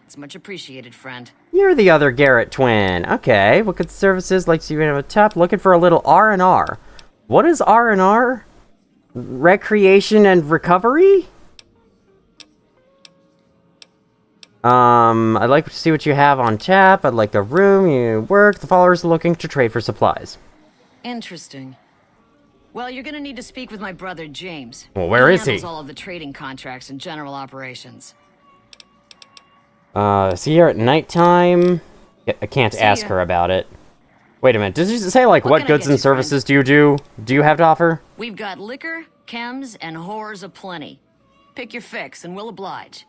It's much appreciated, friend. You're the other Garrett twin. Okay, what good services like you have a tap looking for a little R&R. What is R&R? Recreation and recovery? I'd like to see what you have on tap. I'd like a room, you work. The followers are looking to trade for supplies. Interesting. Well, you're gonna need to speak with my brother, James. Well, where is he? Handles all of the trading contracts and general operations. Is he here at nighttime? I can't ask her about it. Wait a minute, does he say, like, what goods and services do you have to offer? We've got liquor, chems, and horrors aplenty. Pick your fix and we'll oblige.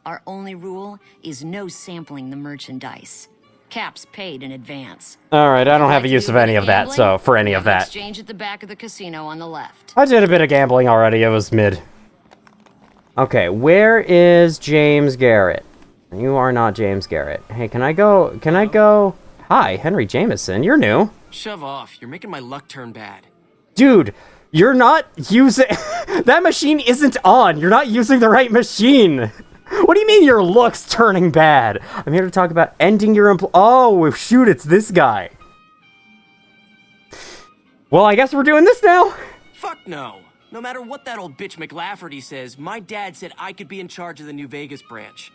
Our only rule is no sampling the merchandise. Caps paid in advance. Alright, I don't have a use of any of that, so for any of that. Exchange at the back of the casino on the left. I did a bit of gambling already, it was mid. Okay, where is James Garrett? You are not James Garrett. Hey, can I go? Hi, Henry Jameson, you're new. Shove off, you're making my luck turn bad. Dude, you're not using... That machine isn't on, you're not using the right machine. What do you mean your luck's turning bad? I'm here to talk about ending your Oh, shoot, it's this guy. Well, I guess we're doing this now. Fuck no. No matter what that old bitch McLafferty says, my dad said I could be in charge of the New Vegas branch.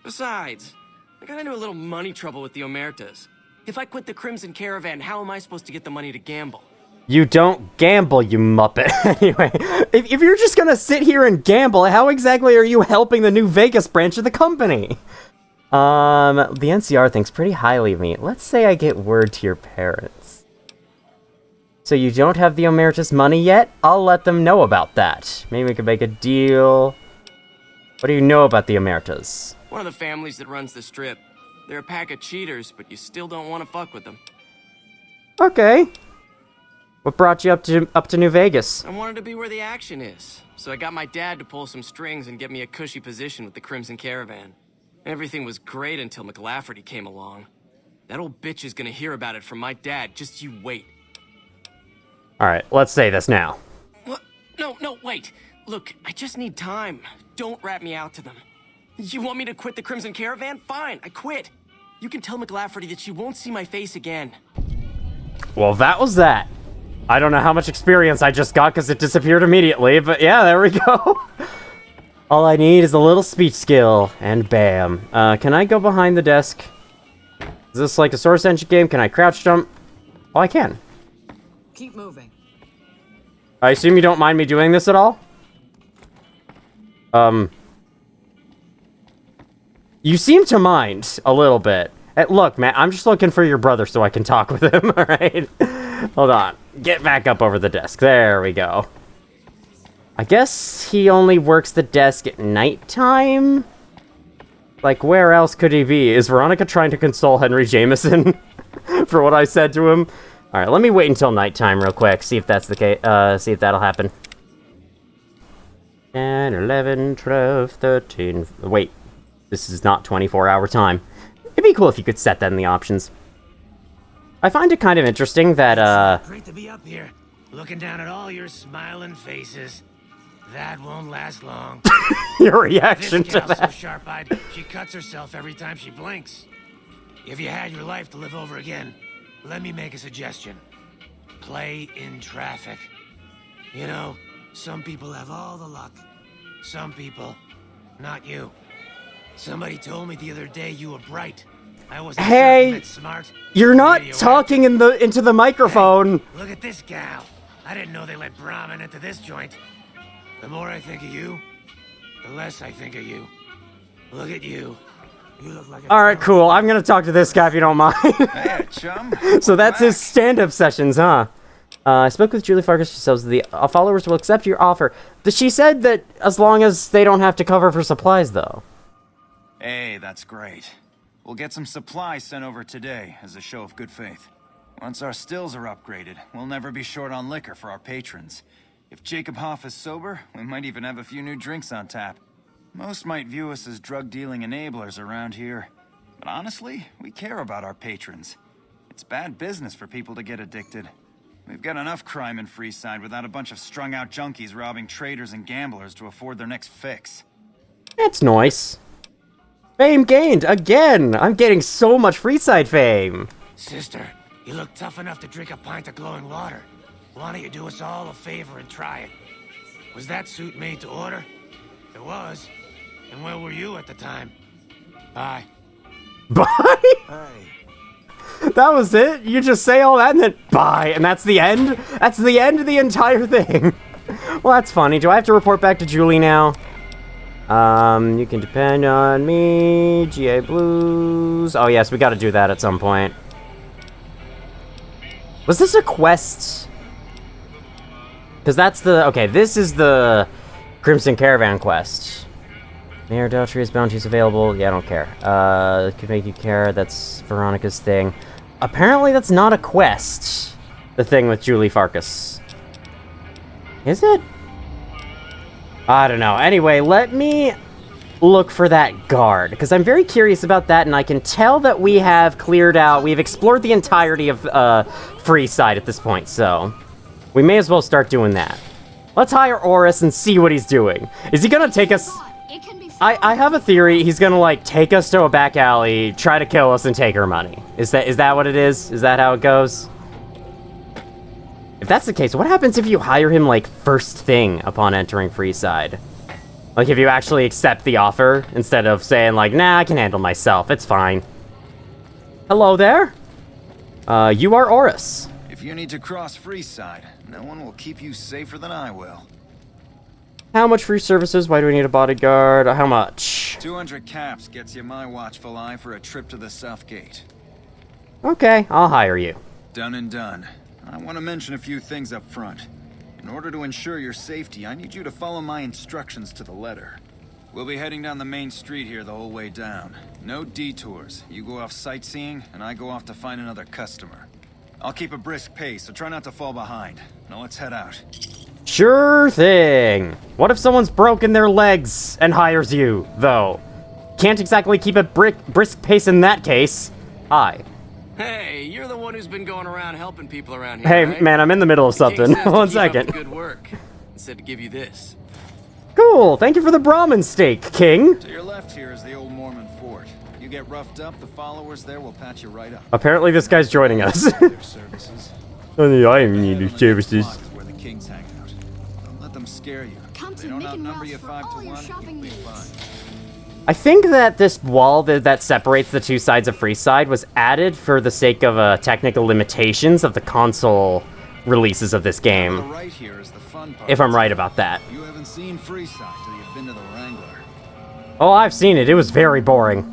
Besides, I got into a little money trouble with the Omertas. If I quit the Crimson Caravan, how am I supposed to get the money to gamble? You don't gamble, you muppet. Anyway, if you're just gonna sit here and gamble, how exactly are you helping the New Vegas branch of the company? The NCR thinks pretty highly of me. Let's say I get word to your parents. So you don't have the Emeritus money yet? I'll let them know about that. Maybe we could make a deal. What do you know about the Emeritus? One of the families that runs the strip. They're a pack of cheaters, but you still don't want to fuck with them. Okay. What brought you up to New Vegas? I wanted to be where the action is, so I got my dad to pull some strings and get me a cushy position with the Crimson Caravan. Everything was great until McLafferty came along. That old bitch is gonna hear about it from my dad, just you wait. Alright, let's say this now. What? No, wait. Look, I just need time. Don't rat me out to them. You want me to quit the Crimson Caravan? Fine, I quit. You can tell McLafferty that you won't see my face again. Well, that was that. I don't know how much experience I just got because it disappeared immediately, but yeah, there we go. All I need is a little speech skill, and bam. Can I go behind the desk? Is this like a Source Engine game? Can I crouch jump? Oh, I can. Keep moving. I assume you don't mind me doing this at all? You seem to mind a little bit. Look, man, I'm just looking for your brother so I can talk with him, alright? Hold on. Get back up over the desk. There we go. I guess he only works the desk at nighttime? Like, where else could he be? Is Veronica trying to console Henry Jameson for what I said to him? Alright, let me wait until nighttime real quick, see if that's the case, see if that'll happen. 10, 11, 12, 13... Wait, this is not 24-hour time. It'd be cool if you could set that in the options. I find it kind of interesting that, Great to be up here, looking down at all your smiling faces. That won't last long. Your reaction this to gal's that. so sharp-eyed, she cuts herself every time she blinks. If you had your life to live over again, let me make a suggestion. Play in traffic. You know, some people have all the luck. Some people, not you. Somebody told me the other day you were bright. I wasn't Hey, smart. you're not talking into the microphone. Hey, look at this gal. I didn't know they let Brahmin into this joint. The more I think of you, the less I think of you. Look at you. You look like a Alright, cool. I'm gonna talk to this guy if you don't mind. Hey, chum. So that's his stand-up sessions, huh? I spoke with Julie Farkas. She says the followers will accept your offer. She said that as long as they don't have to cover for supplies, though. Hey, that's great. We'll get some supplies sent over today as a show of good faith. Once our stills are upgraded, we'll never be short on liquor for our patrons. If Jacob Hoff is sober, we might even have a few new drinks on tap. Most might view us as drug-dealing enablers around here. But honestly, we care about our patrons. It's bad business for people to get addicted. We've got enough crime in Freeside without a bunch of strung-out junkies robbing traders and gamblers to afford their next fix. That's nice. Fame gained, again! I'm getting so much Freeside fame! Sister, you look tough enough to drink a pint of glowing water. Why don't you do us all a favor and try it? Was that suit made to order? It was. And where were you at the time? Bye. Bye? Hey. That was it? You just say all that and then bye, and that's the end? That's the end of the entire thing. Well, that's funny. Do I have to report back to Julie now? You can depend on me. GA Blues. Oh, yes, we gotta do that at some point. Was this a quest? Because that's the... Okay, this is the Crimson Caravan quest. Mayor Daltrius bounties available. Yeah, I don't care. Could make you care. That's Veronica's thing. Apparently, that's not a quest. The thing with Julie Farkas. Is it? I don't know. Anyway, let me look for that guard, because I'm very curious about that, and I can tell that we have cleared out... We've explored the entirety of Freeside at this point, so... We may as well start doing that. Let's hire Oris and see what he's doing. Is he gonna take us... I have a theory. He's gonna, like, take us to a back alley, try to kill us, and take our money. Is that what it is? Is that how it goes? If that's the case, what happens if you hire him, like, first thing upon entering Freeside? Like, if you actually accept the offer, instead of saying, like, nah, I can handle myself, it's fine. Hello there? You are Oris. If you need to cross Freeside, no one will keep you safer than I will. How much free services? Why do we need a bodyguard? How much? 200 caps gets you my watchful eye for a trip to the South Gate. Okay, I'll hire you. Done and done. I want to mention a few things up front. In order to ensure your safety, I need you to follow my instructions to the letter. We'll be heading down the main street here the whole way down. No detours. You go off sightseeing, and I go off to find another customer. I'll keep a brisk pace, so try not to fall behind. Now let's head out. Sure thing. What if someone's broken their legs and hires you, though? Can't exactly keep a brisk pace in that case. Hi. Hey, you're the one who's been going around helping people around here, Hey, right? man, I'm in the middle of something. The king says to 1 keep up second. the good work. Instead to give you this. Cool. Thank you for the Brahmin steak, King. To your left here is the old Mormon fort. You get roughed up, the followers there will patch you right up. Apparently this guy's joining us. I need your services. Where the kings hang out. Don't let them scare you. Come They to don't Mick and outnumber Ralph's you for 5 all to your 1. shopping You'll be needs. fine. I think that this wall that separates the two sides of Freeside was added for the sake of technical limitations of the console releases of this game. Right here is the fun part. If I'm right about that. You haven't seen Freeside till you've been to the Wrangler. Oh, I've seen it. It was very boring.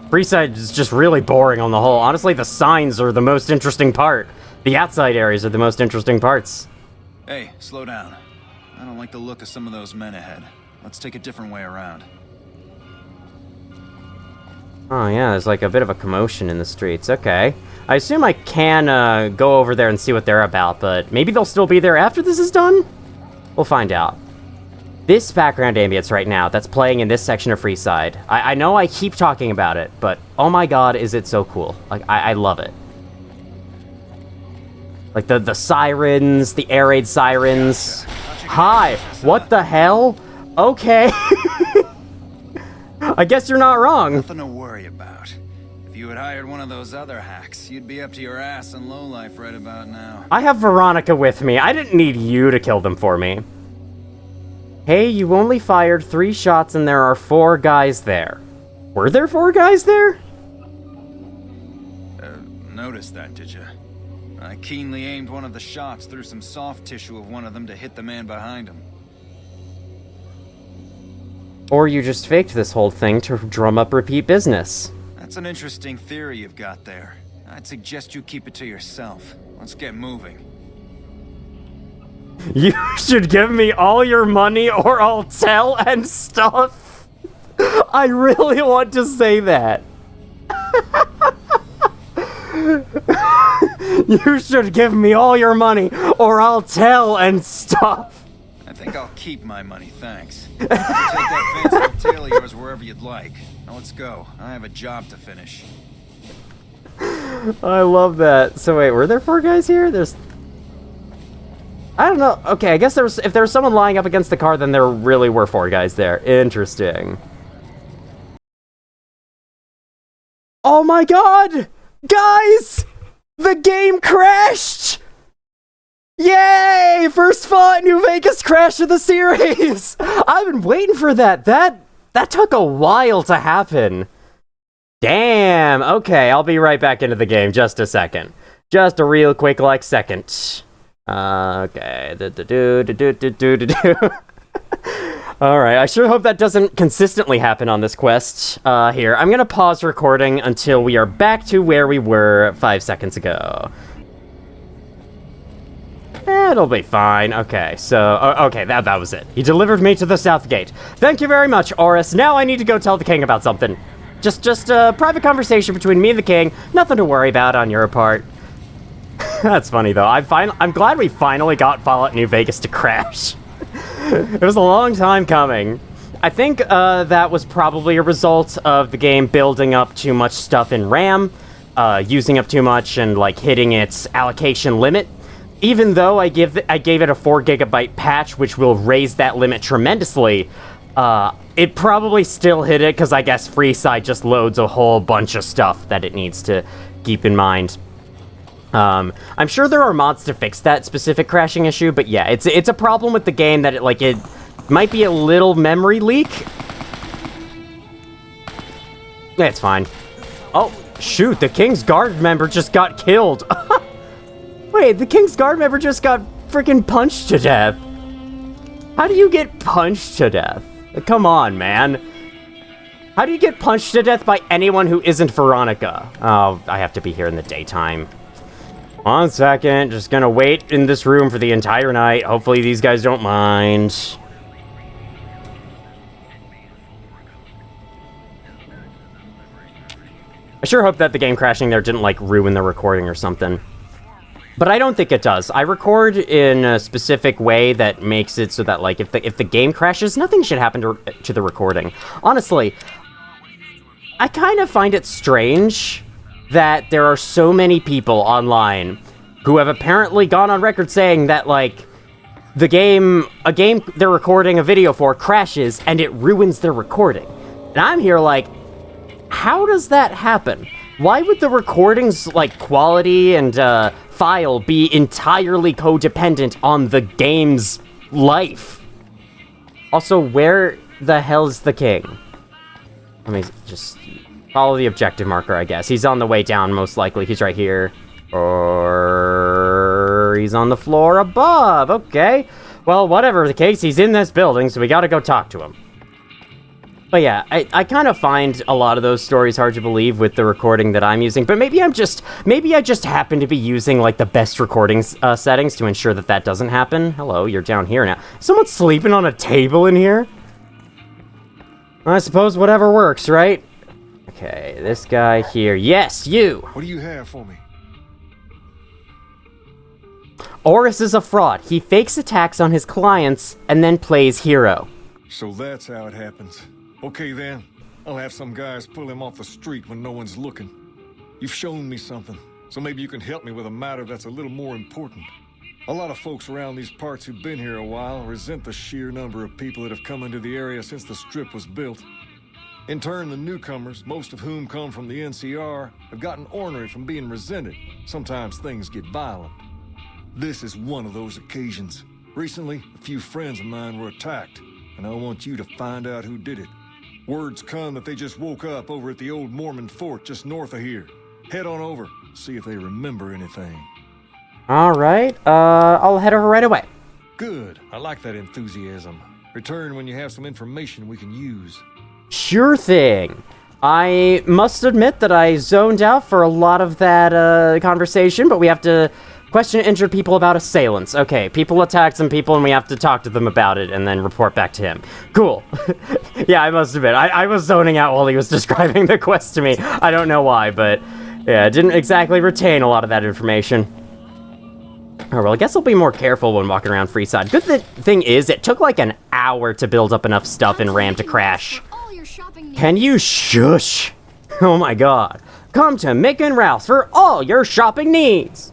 Freeside is just really boring on the whole. Honestly, the signs are the most interesting part. The outside areas are the most interesting parts. Hey, slow down. I don't like the look of some of those men ahead. Let's take a different way around. Oh yeah, there's like a bit of a commotion in the streets. Okay. I assume I can go over there and see what they're about, but maybe they'll still be there after this is done? We'll find out. This background ambience right now that's playing in this section of Freeside, I know I keep talking about it, but oh my god, is it so cool. Like, I love it. Like the sirens, the air raid sirens. Hi, what the hell? Okay. I guess you're not wrong. Nothing to worry about. If you had hired one of those other hacks, you'd be up to your ass in lowlife right about now. I have Veronica with me. I didn't need you to kill them for me. Hey, you only fired 3 shots and there are 4 guys there. Were there 4 guys there? Noticed that, did you? I keenly aimed one of the shots through some soft tissue of one of them to hit the man behind him. Or you just faked this whole thing to drum up repeat business. That's an interesting theory you've got there. I'd suggest you keep it to yourself. Let's get moving. You should give me all your money or I'll tell and stuff. I really want to say that. You should give me all your money or I'll tell and stuff. I think I'll keep my money, thanks. Take that fancy tail of yours wherever you'd like. Now let's go. I have a job to finish. I love that. So wait, were there 4 guys here? I don't know. Okay, I guess if there was someone lying up against the car, then there really were 4 guys there. Interesting. Oh my god! Guys! The game crashed! Yay! First Fallout New Vegas crash of the series! I've been waiting for that. That took a while to happen. Damn. Okay, I'll be right back into the game. Just a second. Just a real quick, like, second. Okay. Alright, I sure hope that doesn't consistently happen on this quest. Here, I'm gonna pause recording until we are back to where we were 5 seconds ago. It'll be fine. Okay, so... okay, that was it. He delivered me to the south gate. Thank you very much, Oris. Now I need to go tell the king about something. Just a private conversation between me and the king. Nothing to worry about on your part. That's funny, though. I'm glad we finally got Fallout New Vegas to crash. It was a long time coming. I think that was probably a result of the game building up too much stuff in RAM, using up too much and, like, hitting its allocation limit. Even though I gave it a 4 GB patch, which will raise that limit tremendously, it probably still hit it, because I guess Freeside just loads a whole bunch of stuff that it needs to keep in mind. I'm sure there are mods to fix that specific crashing issue, but yeah, it's a problem with the game that it might be a little memory leak. Yeah, it's fine. Oh, shoot, the King's Guard member just got killed. Wait, the King's Guard member just got freaking punched to death. How do you get punched to death? Come on, man. How do you get punched to death by anyone who isn't Veronica? Oh, I have to be here in the daytime. 1 second, just gonna wait in this room for the entire night. Hopefully these guys don't mind. I sure hope that the game crashing there didn't, like, ruin the recording or something. But I don't think it does. I record in a specific way that makes it so that, like, if the game crashes, nothing should happen to the recording. Honestly, I kind of find it strange that there are so many people online who have apparently gone on record saying that, like, a game they're recording a video for crashes and it ruins their recording. And I'm here like, how does that happen? Why would the recording's, like, quality and file be entirely codependent on the game's life? Also, where the hell's the king? Let me just follow the objective marker, I guess. He's on the way down, most likely. He's right here. Or he's on the floor above. Okay. Well, whatever the case, he's in this building, so we gotta go talk to him. But yeah, I kind of find a lot of those stories hard to believe with the recording that I'm using, but maybe I just happen to be using, like, the best recording settings to ensure that that doesn't happen. Hello, you're down here now. Someone's sleeping on a table in here? I suppose whatever works, right? Okay, this guy here. Yes, you! What do you have for me? Oris is a fraud. He fakes attacks on his clients and then plays hero. So that's how it happens. Okay then, I'll have some guys pull him off the street when no one's looking. You've shown me something, so maybe you can help me with a matter that's a little more important. A lot of folks around these parts who've been here a while resent the sheer number of people that have come into the area since the strip was built. In turn, the newcomers, most of whom come from the NCR, have gotten ornery from being resented. Sometimes things get violent. This is one of those occasions. Recently, a few friends of mine were attacked, and I want you to find out who did it. Word's come that they just woke up over at the old Mormon fort just north of here. Head on over, see if they remember anything. Alright, I'll head over right away. Good, I like that enthusiasm. Return when you have some information we can use. Sure thing. I must admit that I zoned out for a lot of that conversation, but we have to question injured people about assailants. Okay, people attacked some people and we have to talk to them about it and then report back to him. Cool. Yeah, I must admit, I was zoning out while he was describing the quest to me. I don't know why, but yeah, I didn't exactly retain a lot of that information. Oh, well, I guess I'll be more careful when walking around Freeside. Good thing is, it took like an hour to build up enough stuff in RAM to crash. Can you shush? Oh my god. Come to Mick and Ralph's for all your shopping needs.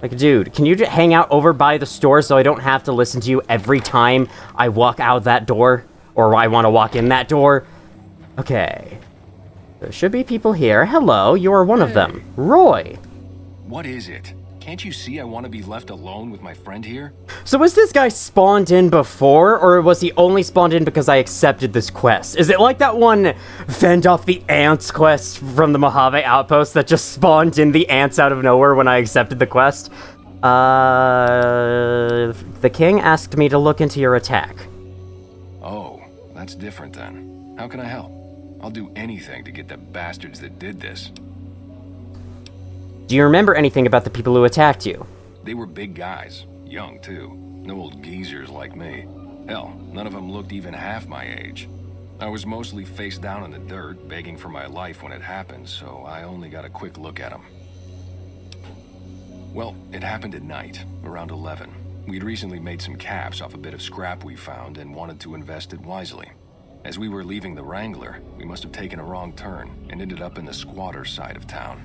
Like, dude, can you just hang out over by the store so I don't have to listen to you every time I walk out that door? Or I want to walk in that door? Okay. There should be people here. Hello, you're one of them. Roy. What is it? Can't you see I want to be left alone with my friend here? So was this guy spawned in before, or was he only spawned in because I accepted this quest? Is it like that one fend off the ants quest from the Mojave Outpost that just spawned in the ants out of nowhere when I accepted the quest? The king asked me to look into your attack. Oh, that's different then. How can I help? I'll do anything to get the bastards that did this. Do you remember anything about the people who attacked you? They were big guys, young too. No old geezers like me. Hell, none of them looked even half my age. I was mostly face down in the dirt, begging for my life when it happened, so I only got a quick look at them. Well, it happened at night, around 11. We'd recently made some caps off a bit of scrap we found and wanted to invest it wisely. As we were leaving the Wrangler, we must have taken a wrong turn and ended up in the squatter side of town.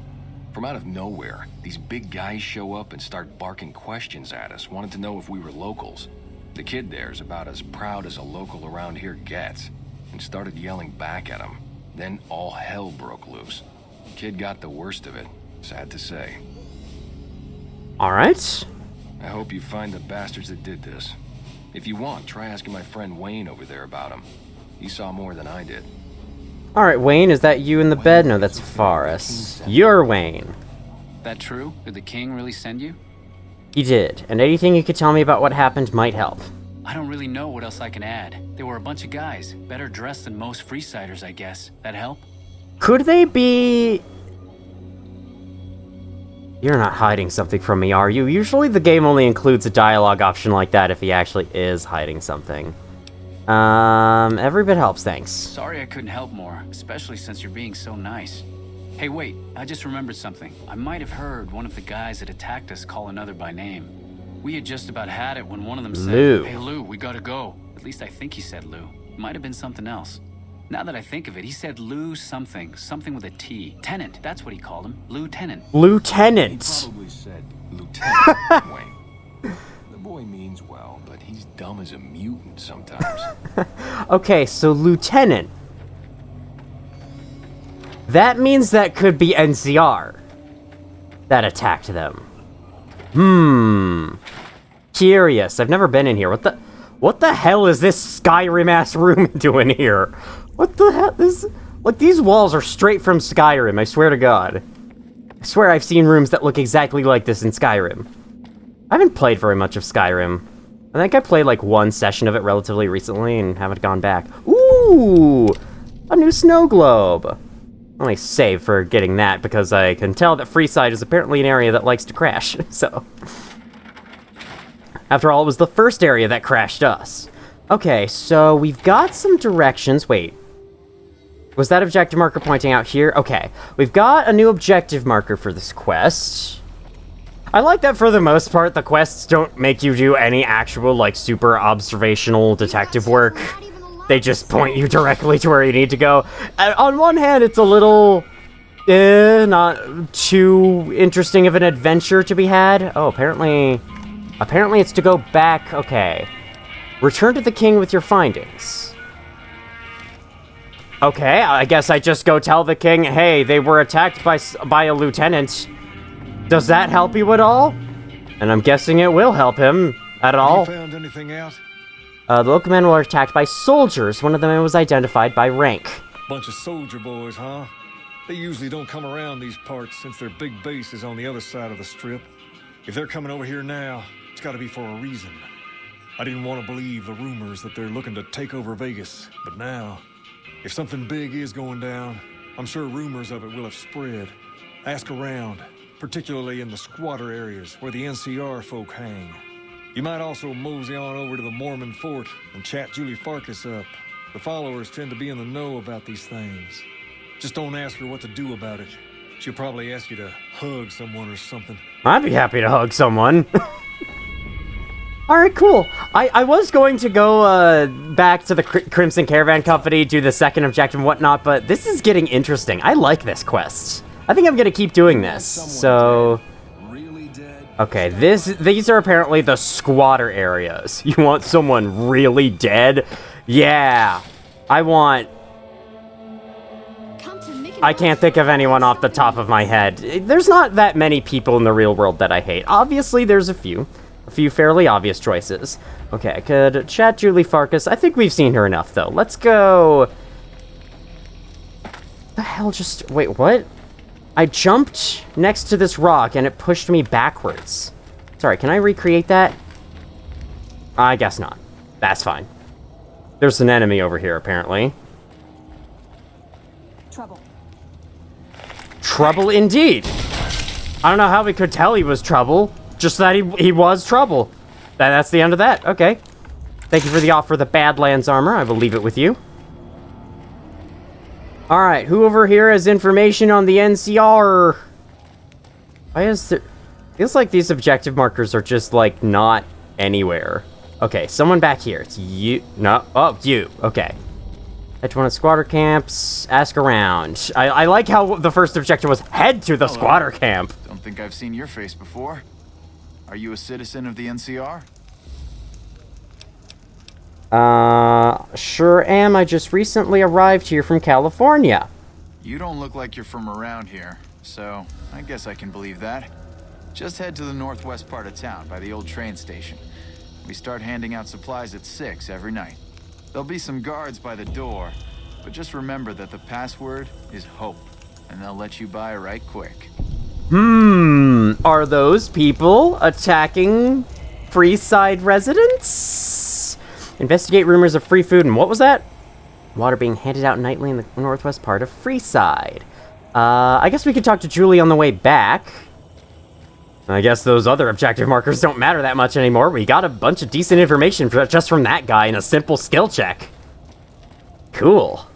From out of nowhere, these big guys show up and start barking questions at us, wanting to know if we were locals. The kid there's about as proud as a local around here gets, and started yelling back at him. Then all hell broke loose. The kid got the worst of it, sad to say. Alright. I hope you find the bastards that did this. If you want, try asking my friend Wayne over there about him. He saw more than I did. Alright, Wayne, is that you in the bed? No, that's Forrest. You're Wayne. That true? Did the king really send you? He did, and anything you could tell me about what happened might help. I don't really know what else I can add. They were a bunch of guys, better dressed than most Freesiders, I guess. That help? Could they be... You're not hiding something from me, are you? Usually the game only includes a dialogue option like that if he actually is hiding something. Every bit helps, thanks. Sorry I couldn't help more, especially since you're being so nice. Hey, wait, I just remembered something. I might have heard one of the guys that attacked us call another by name. We had just about had it when one of them said, Lou. Hey, Lou, we gotta go. At least I think he said Lou. Might have been something else. Now that I think of it, he said Lou something. Something with a T. Tenant, that's what he called him. Lieutenant. Lieutenant! He probably said Lieutenant Wayne. The boy means well, but he's dumb as a mutant sometimes. Okay, so Lieutenant. That means that could be NCR that attacked them. Curious. I've never been in here. What the hell is this Skyrim-ass room doing here? What the hell? Like, these walls are straight from Skyrim, I swear to God. I swear I've seen rooms that look exactly like this in Skyrim. I haven't played very much of Skyrim. I think I played like one session of it relatively recently and haven't gone back. Ooh! A new snow globe! Only save for getting that because I can tell that Freeside is apparently an area that likes to crash, so... After all, it was the first area that crashed us. Okay, so we've got some directions. Wait. Was that objective marker pointing out here? Okay. We've got a new objective marker for this quest. I like that for the most part, the quests don't make you do any actual, like, super observational detective work. They just point you directly to where you need to go. On one hand, it's a little... not too interesting of an adventure to be had. Oh, apparently it's to go back. Okay. Return to the king with your findings. Okay, I guess I just go tell the king, hey, they were attacked by a lieutenant. Does that help you at all? And I'm guessing it will help him at all. Have you found anything out? The local men were attacked by soldiers. One of them was identified by rank. Bunch of soldier boys, huh? They usually don't come around these parts since their big base is on the other side of the strip. If they're coming over here now, it's gotta be for a reason. I didn't want to believe the rumors that they're looking to take over Vegas, but now, if something big is going down, I'm sure rumors of it will have spread. Ask around, particularly in the squatter areas where the NCR folk hang. You might also mosey on over to the Mormon fort and chat Julie Farkas up. The followers tend to be in the know about these things. Just don't ask her what to do about it. She'll probably ask you to hug someone or something. I'd be happy to hug someone. Alright, cool. I was going to go back to the Crimson Caravan Company, do the second objective and whatnot, but this is getting interesting. I like this quest. I think I'm going to keep doing this. So... Okay, these are apparently the squatter areas. You want someone really dead? Yeah. I can't think of anyone off the top of my head. There's not that many people in the real world that I hate. Obviously, there's a few fairly obvious choices. Okay, I could chat Julie Farkas. I think we've seen her enough, though. Let's go... The hell just... Wait, what? I jumped next to this rock, and it pushed me backwards. Sorry, can I recreate that? I guess not. That's fine. There's an enemy over here, apparently. Trouble. Trouble indeed! I don't know how we could tell he was trouble. Just that he was trouble. That's the end of that. Okay. Thank you for the offer of the Badlands armor. I will leave it with you. Alright, who over here has information on the NCR? Why is there... Feels like these objective markers are just, like, not anywhere. Okay, someone back here. It's you. No. Oh, you. Okay. Head to one of the squatter camps. Ask around. I like how the first objective was head to the squatter camp. Don't think I've seen your face before. Are you a citizen of the NCR? Sure am. I just recently arrived here from California. You don't look like you're from around here, so I guess I can believe that. Just head to the northwest part of town by the old train station. We start handing out supplies at 6 every night. There'll be some guards by the door, but just remember that the password is HOPE, and they'll let you by right quick. Are those people attacking Freeside residents? Investigate rumors of free food, and what was that? Water being handed out nightly in the northwest part of Freeside. I guess we could talk to Julie on the way back. I guess those other objective markers don't matter that much anymore. We got a bunch of decent information just from that guy in a simple skill check. Cool.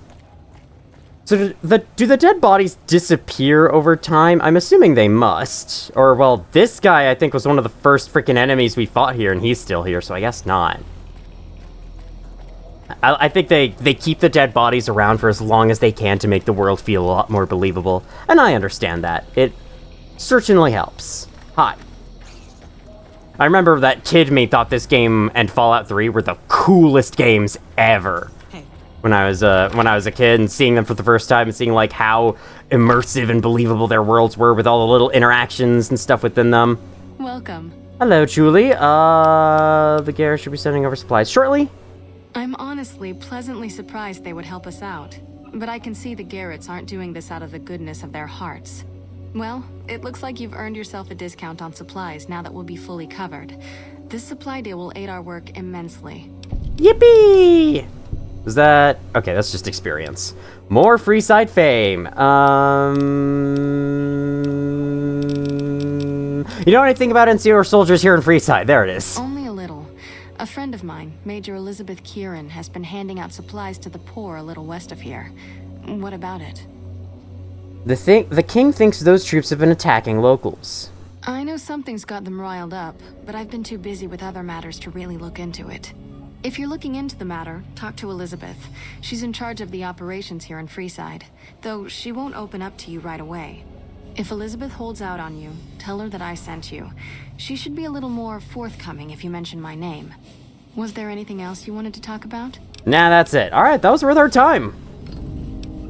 So do the dead bodies disappear over time? I'm assuming they must. Or, well, this guy I think was one of the first freaking enemies we fought here, and he's still here, so I guess not. I think they keep the dead bodies around for as long as they can to make the world feel a lot more believable. And I understand that. It certainly helps. Hi. I remember that kid me thought this game and Fallout 3 were the coolest games ever. When I was a kid and seeing them for the first time and seeing like how immersive and believable their worlds were with all the little interactions and stuff within them. Welcome. Hello, Julie. The Garrett should be sending over supplies shortly. I'm honestly pleasantly surprised they would help us out. But I can see the Garretts aren't doing this out of the goodness of their hearts. Well, it looks like you've earned yourself a discount on supplies now that we'll be fully covered. This supply deal will aid our work immensely. Yippee! Is that... Okay, that's just experience. More Freeside fame. You know anything about NCR soldiers here in Freeside? There it is. Only a little. A friend of mine, Major Elizabeth Kieran, has been handing out supplies to the poor a little west of here. What about it? The king thinks those troops have been attacking locals. I know something's got them riled up, but I've been too busy with other matters to really look into it. If you're looking into the matter, talk to Elizabeth. She's in charge of the operations here in Freeside, though she won't open up to you right away. If Elizabeth holds out on you, tell her that I sent you. She should be a little more forthcoming if you mention my name. Was there anything else you wanted to talk about? Nah, that's it. Alright, that was worth our time.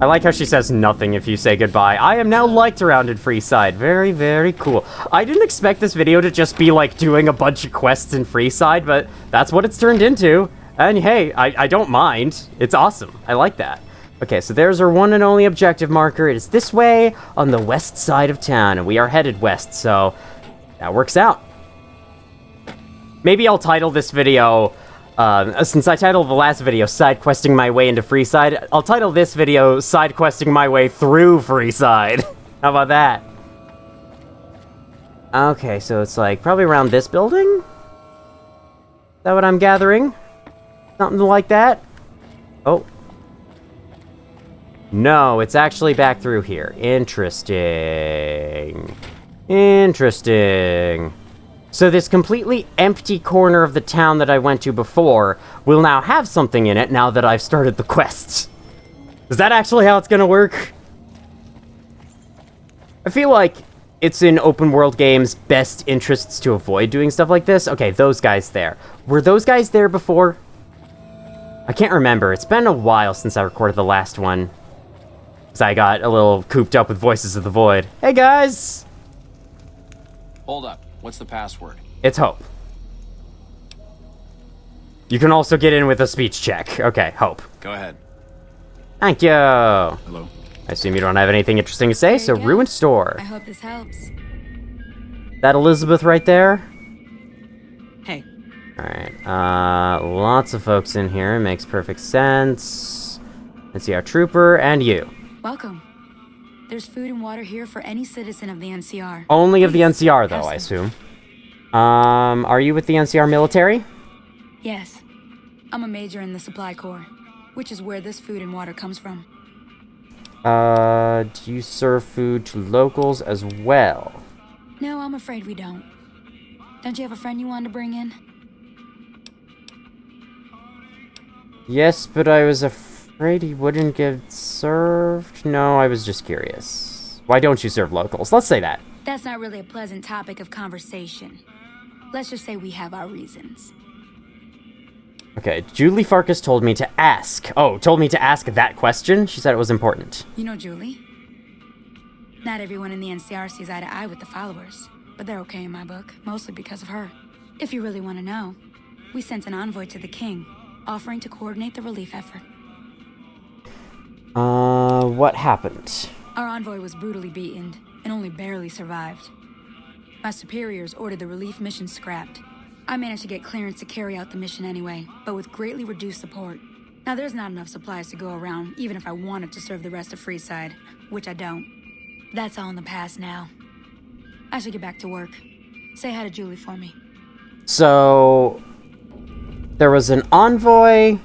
I like how she says nothing if you say goodbye. I am now liked around in Freeside. Very, very cool. I didn't expect this video to just be like doing a bunch of quests in Freeside, but that's what it's turned into. And hey, I don't mind. It's awesome. I like that. Okay, so there's our one and only objective marker. It is this way on the west side of town, and we are headed west, so that works out. Maybe I'll title this video, since I titled the last video, Sidequesting My Way into Freeside, I'll title this video, Sidequesting My Way Through Freeside. How about that? Okay, so it's like probably around this building? Is that what I'm gathering? Something like that? Oh. No, it's actually back through here. Interesting. Interesting. So this completely empty corner of the town that I went to before will now have something in it now that I've started the quests. Is that actually how it's gonna work? I feel like it's in open world games' best interests to avoid doing stuff like this. Okay, those guys there. Were those guys there before? I can't remember. It's been a while since I recorded the last one. Because I got a little cooped up with Voices of the Void. Hey, guys! Hold up. What's the password? It's Hope. You can also get in with a speech check. Okay, Hope. Go ahead. Thank you. Hello. I assume you don't have anything interesting to say, so Ruined Store. I hope this helps. That Elizabeth right there? Hey. Alright, lots of folks in here. Makes perfect sense. Let's see our trooper and you. Welcome. There's food and water here for any citizen of the NCR. Only of the NCR, though, I assume. Are you with the NCR military? Yes. I'm a major in the Supply Corps, which is where this food and water comes from. Do you serve food to locals as well? No, I'm afraid we don't. Don't you have a friend you wanted to bring in? Yes, but I was afraid he wouldn't get served. No, I was just curious. Why don't you serve locals? Let's say that. That's not really a pleasant topic of conversation. Let's just say we have our reasons. Okay, Julie Farkas told me to ask. Oh, told me to ask that question? She said it was important. You know Julie? Not everyone in the NCR sees eye to eye with the followers, but they're okay in my book, mostly because of her. If you really want to know, we sent an envoy to the king, offering to coordinate the relief effort. What happened? Our envoy was brutally beaten and only barely survived. My superiors ordered the relief mission scrapped. I managed to get clearance to carry out the mission anyway, but with greatly reduced support. Now there's not enough supplies to go around, even if I wanted to serve the rest of Freeside, which I don't. That's all in the past now. I should get back to work. Say hi to Julie for me. So, there was an envoy.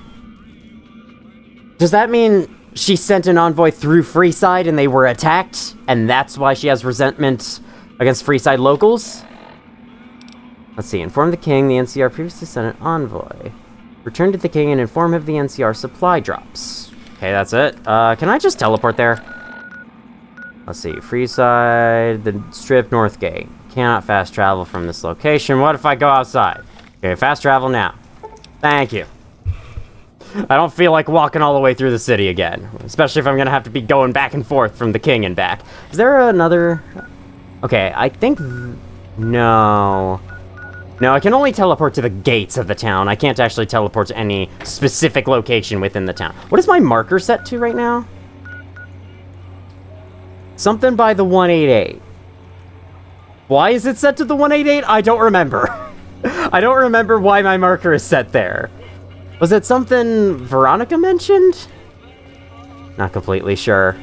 Does that mean she sent an envoy through Freeside and they were attacked? And that's why she has resentment against Freeside locals? Let's see. Inform the king the NCR previously sent an envoy. Return to the king and inform him of the NCR supply drops. Okay, that's it. Can I just teleport there? Let's see. Freeside, the strip, North Gate. Cannot fast travel from this location. What if I go outside? Okay, fast travel now. Thank you. I don't feel like walking all the way through the city again. Especially if I'm gonna have to be going back and forth from the king and back. Is there another... Okay, I think... No. No, I can only teleport to the gates of the town. I can't actually teleport to any specific location within the town. What is my marker set to right now? Something by the 188. Why is it set to the 188? I don't remember. I don't remember why my marker is set there. Was it something Veronica mentioned? Not completely sure.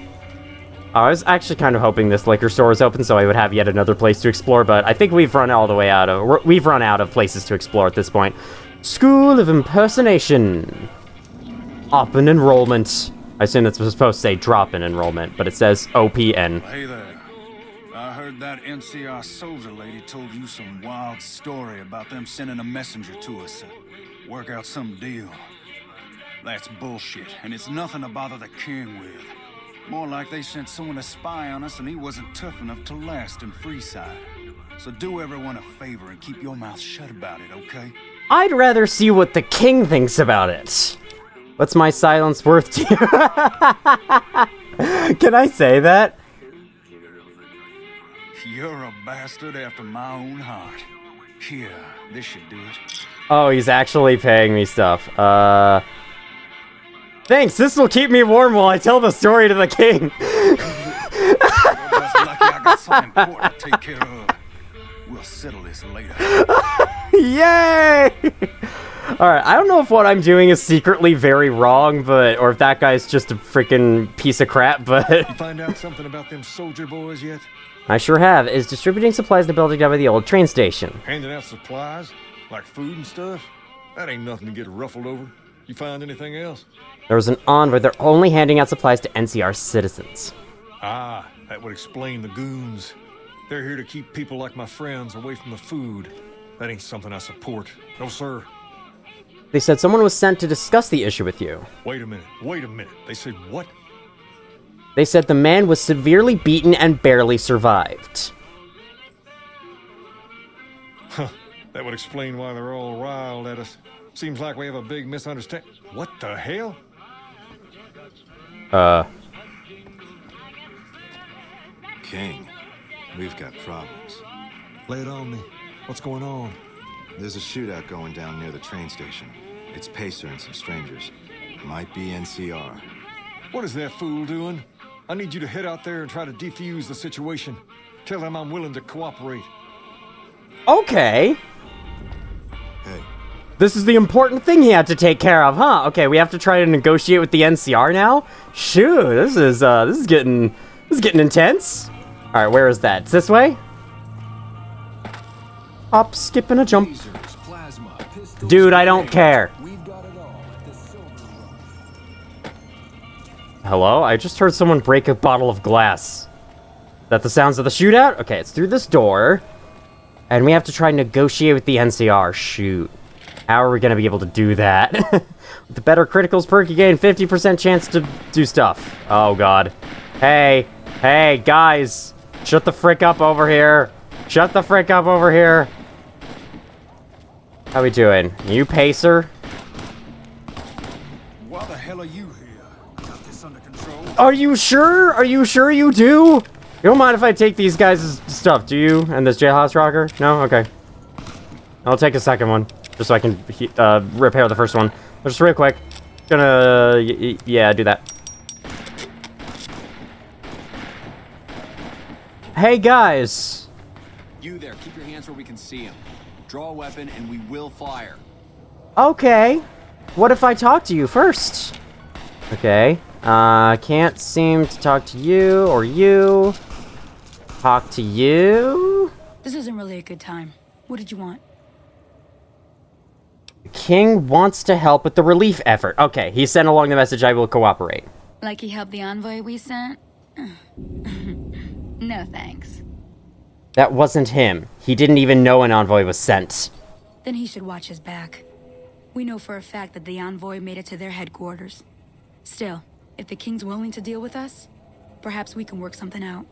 I was actually kind of hoping this liquor store was open so I would have yet another place to explore, but I think we've run all the way out of... We've run out of places to explore at this point. School of Impersonation. Open enrollment. I assume it's supposed to say drop-in enrollment, but it says OPN. Hey there. I heard that NCR soldier lady told you some wild story about them sending a messenger to us to work out some deal. That's bullshit, and it's nothing to bother the king with. More like they sent someone to spy on us and he wasn't tough enough to last in Freeside. So do everyone a favor and keep your mouth shut about it, okay? I'd rather see what the king thinks about it. What's my silence worth to you? Can I say that? You're a bastard after my own heart. Here, this should do it. Oh, he's actually paying me stuff. Thanks, this will keep me warm while I tell the story to the king. You're just lucky I got something important to take care of. We'll settle this later. Yay! Alright, I don't know if what I'm doing is secretly very wrong, but or if that guy's just a freaking piece of crap, but... You find out something about them soldier boys yet? I sure have. Is distributing supplies in the building down by the old train station. Handing out supplies? Like food and stuff? That ain't nothing to get ruffled over. You find anything else? There was an envoy. They're only handing out supplies to NCR citizens. Ah, that would explain the goons. They're here to keep people like my friends away from the food. That ain't something I support. No, sir. They said someone was sent to discuss the issue with you. Wait a minute. They said what? They said the man was severely beaten and barely survived. Huh. That would explain why they're all riled at us. Seems like we have a big misunderstanding. What the hell? King, we've got problems. Lay it on me. What's going on? There's a shootout going down near the train station. It's Pacer and some strangers. Might be NCR. What is that fool doing? I need you to head out there and try to defuse the situation. Tell them I'm willing to cooperate. Okay. Hey. This is the important thing he had to take care of, huh? Okay, we have to try to negotiate with the NCR now? Shoot, this is getting intense. All right, where is that? It's this way? Hop, skip, and a jump. Dude, I don't care. Hello? I just heard someone break a bottle of glass. Is that the sounds of the shootout? Okay, it's through this door. And we have to try and negotiate with the NCR. Shoot. How are we going to be able to do that? With the better criticals perk, you gain 50% chance to do stuff. Oh, God. Hey, guys. Shut the frick up over here. Shut the frick up over here. How we doing? You Pacer? Why the hell are you here? Got this under control? Are you sure? Are you sure you do? You don't mind if I take these guys' stuff, do you? And this jailhouse rocker? No? Okay. I'll take a second one. Just so I can repair the first one. Just real quick. Gonna... yeah, do that. Hey, guys. You there, keep your hands where we can see him. Draw a weapon and we will fire. Okay. What if I talk to you first? Okay. Can't seem to talk to you or you. Talk to you. This isn't really a good time. What did you want? The king wants to help with the relief effort. Okay, he sent along the message, I will cooperate. Like he helped the envoy we sent? No thanks. That wasn't him. He didn't even know an envoy was sent. Then he should watch his back. We know for a fact that the envoy made it to their headquarters. Still, if the king's willing to deal with us, perhaps we can work something out.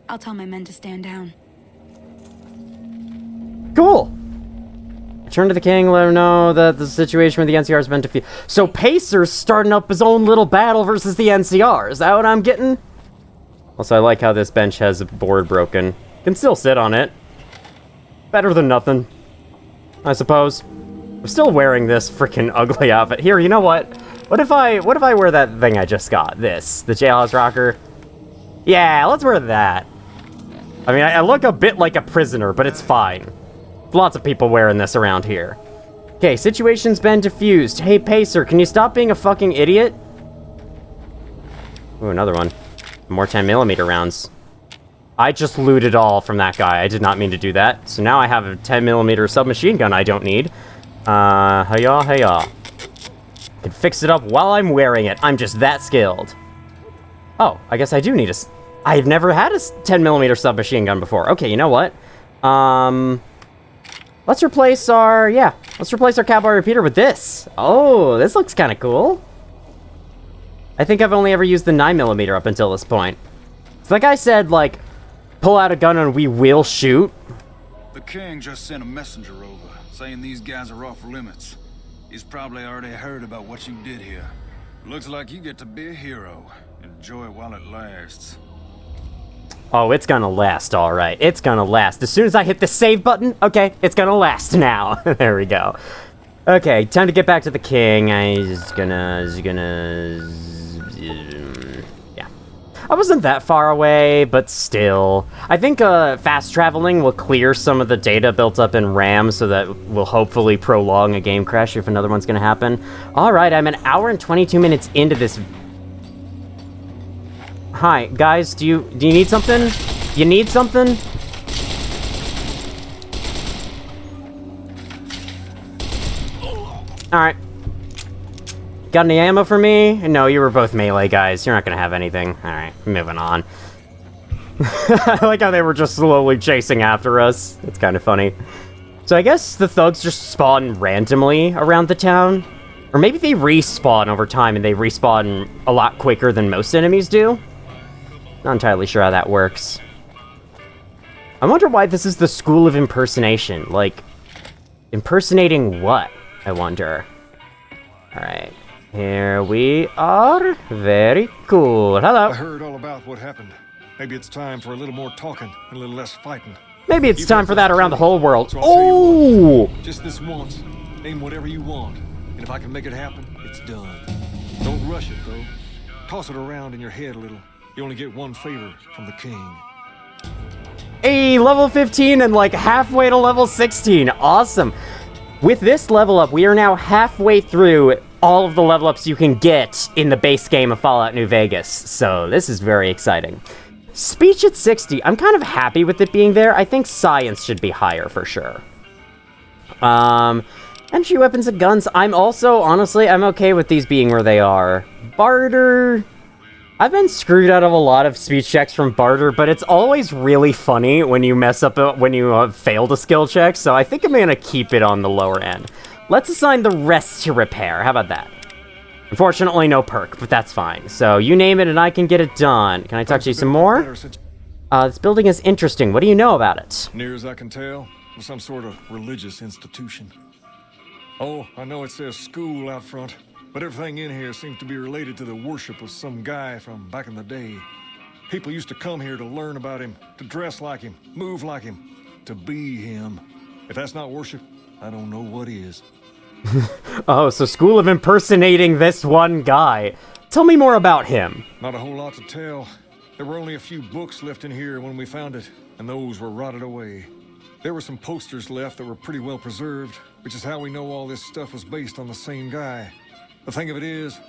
I'll tell my men to stand down. Cool. Turn to the king, let him know that the situation with the NCR has been defeated. So Pacer's starting up his own little battle versus the NCR. Is that what I'm getting? Also, I like how this bench has a board broken. Can still sit on it. Better than nothing. I suppose. I'm still wearing this freaking ugly outfit. Here, you know what? What if I wear that thing I just got? The jailhouse rocker. Yeah, let's wear that. I mean, I look a bit like a prisoner, but it's fine. Lots of people wearing this around here. Okay, situation's been diffused. Hey, Pacer, can you stop being a fucking idiot? Ooh, another one. More 10mm rounds. I just looted all from that guy. I did not mean to do that. So now I have a 10mm submachine gun I don't need. Hey-ya. I can fix it up while I'm wearing it. I'm just that skilled. Oh, I guess I do need I've never had a 10mm submachine gun before. Okay, you know what? Let's replace our cowboy repeater with this. Oh, this looks kind of cool. I think I've only ever used the 9mm up until this point. So like I said, like, pull out a gun and we will shoot. The king just sent a messenger over, saying these guys are off limits. He's probably already heard about what you did here. Looks like you get to be a hero. Enjoy it while it lasts. Oh, it's gonna last, alright. It's gonna last. As soon as I hit the save button, okay, it's gonna last now. There we go. Okay, time to get back to the king. Yeah. I wasn't that far away, but still. I think fast traveling will clear some of the data built up in RAM, so that will hopefully prolong a game crash if another one's gonna happen. Alright, I'm an hour and 22 minutes into this. Hi, guys, do you need something? You need something? Alright. Got any ammo for me? No, you were both melee guys. You're not gonna have anything. Alright, moving on. I like how they were just slowly chasing after us. It's kind of funny. So I guess the thugs just spawn randomly around the town. Or maybe they respawn over time and they respawn a lot quicker than most enemies do. Not entirely sure how that works. I wonder why this is the school of impersonation. Like, impersonating what? I wonder. Alright. Here we are. Very cool. Hello. I heard all about what happened. Maybe it's time for a little more talking and a little less fighting. Maybe it's time for that around the whole world. So Oh! Just this once. Name whatever you want. And if I can make it happen, it's done. Don't rush it, though. Toss it around in your head a little. You only get one favor from the king. Hey, level 15 and like halfway to level 16. Awesome. With this level up, we are now halfway through all of the level ups you can get in the base game of Fallout New Vegas. So this is very exciting. Speech at 60. I'm kind of happy with it being there. I think science should be higher for sure. Entry weapons and guns. I'm also, honestly, I'm okay with these being where they are. Barter. I've been screwed out of a lot of speech checks from Barter, but it's always really funny when you mess up, when you fail a skill check, so I think I'm gonna keep it on the lower end. Let's assign the rest to repair. How about that? Unfortunately, no perk, but that's fine. So you name it and I can get it done. Can I talk to you some more? This building is interesting. What do you know about it? Near as I can tell, some sort of religious institution. Oh, I know it says school out front. But everything in here seems to be related to the worship of some guy from back in the day. People used to come here to learn about him, to dress like him, move like him, to be him. If that's not worship, I don't know what is. Oh, so school of impersonating this one guy. Tell me more about him. Not a whole lot to tell. There were only a few books left in here when we found it, and those were rotted away. There were some posters left that were pretty well preserved, which is how we know all this stuff was based on the same guy. The thing of it is,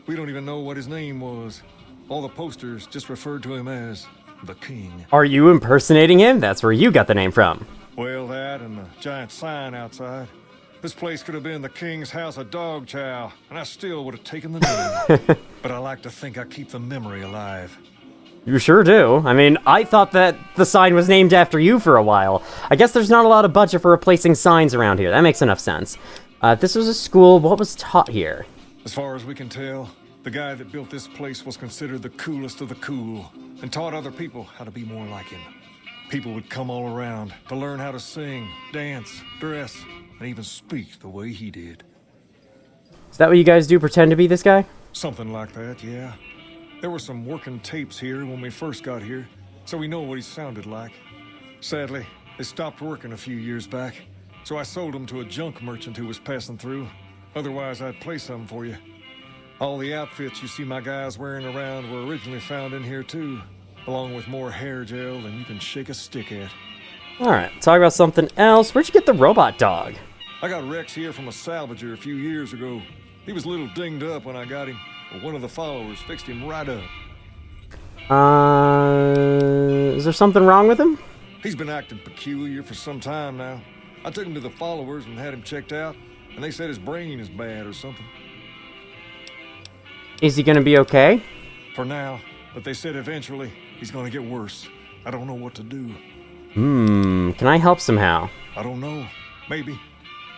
we don't even know what his name was. All the posters just referred to him as the King. Are you impersonating him? That's where you got the name from. Well, that and the giant sign outside. This place could have been the King's House of Dog Chow, and I still would have taken the name. But I like to think I keep the memory alive. You sure do. I mean, I thought that the sign was named after you for a while. I guess there's not a lot of budget for replacing signs around here. That makes enough sense. If this was a school, what was taught here? As far as we can tell, the guy that built this place was considered the coolest of the cool, and taught other people how to be more like him. People would come all around to learn how to sing, dance, dress, and even speak the way he did. Is that what you guys do, pretend to be this guy? Something like that, yeah. There were some working tapes here when we first got here, so we know what he sounded like. Sadly, they stopped working a few years back, so I sold them to a junk merchant who was passing through. Otherwise, I'd play some for you. All the outfits you see my guys wearing around were originally found in here too, along with more hair gel than you can shake a stick at. Alright, talk about something else. Where'd you get the robot dog? I got Rex here from a salvager a few years ago. He was a little dinged up when I got him, but one of the followers fixed him right up. Is there something wrong with him? He's been acting peculiar for some time now. I took him to the followers and had him checked out, and they said his brain is bad or something. Is he gonna be okay? For now, but they said eventually he's gonna get worse. I don't know what to do. Can I help somehow? I don't know. Maybe.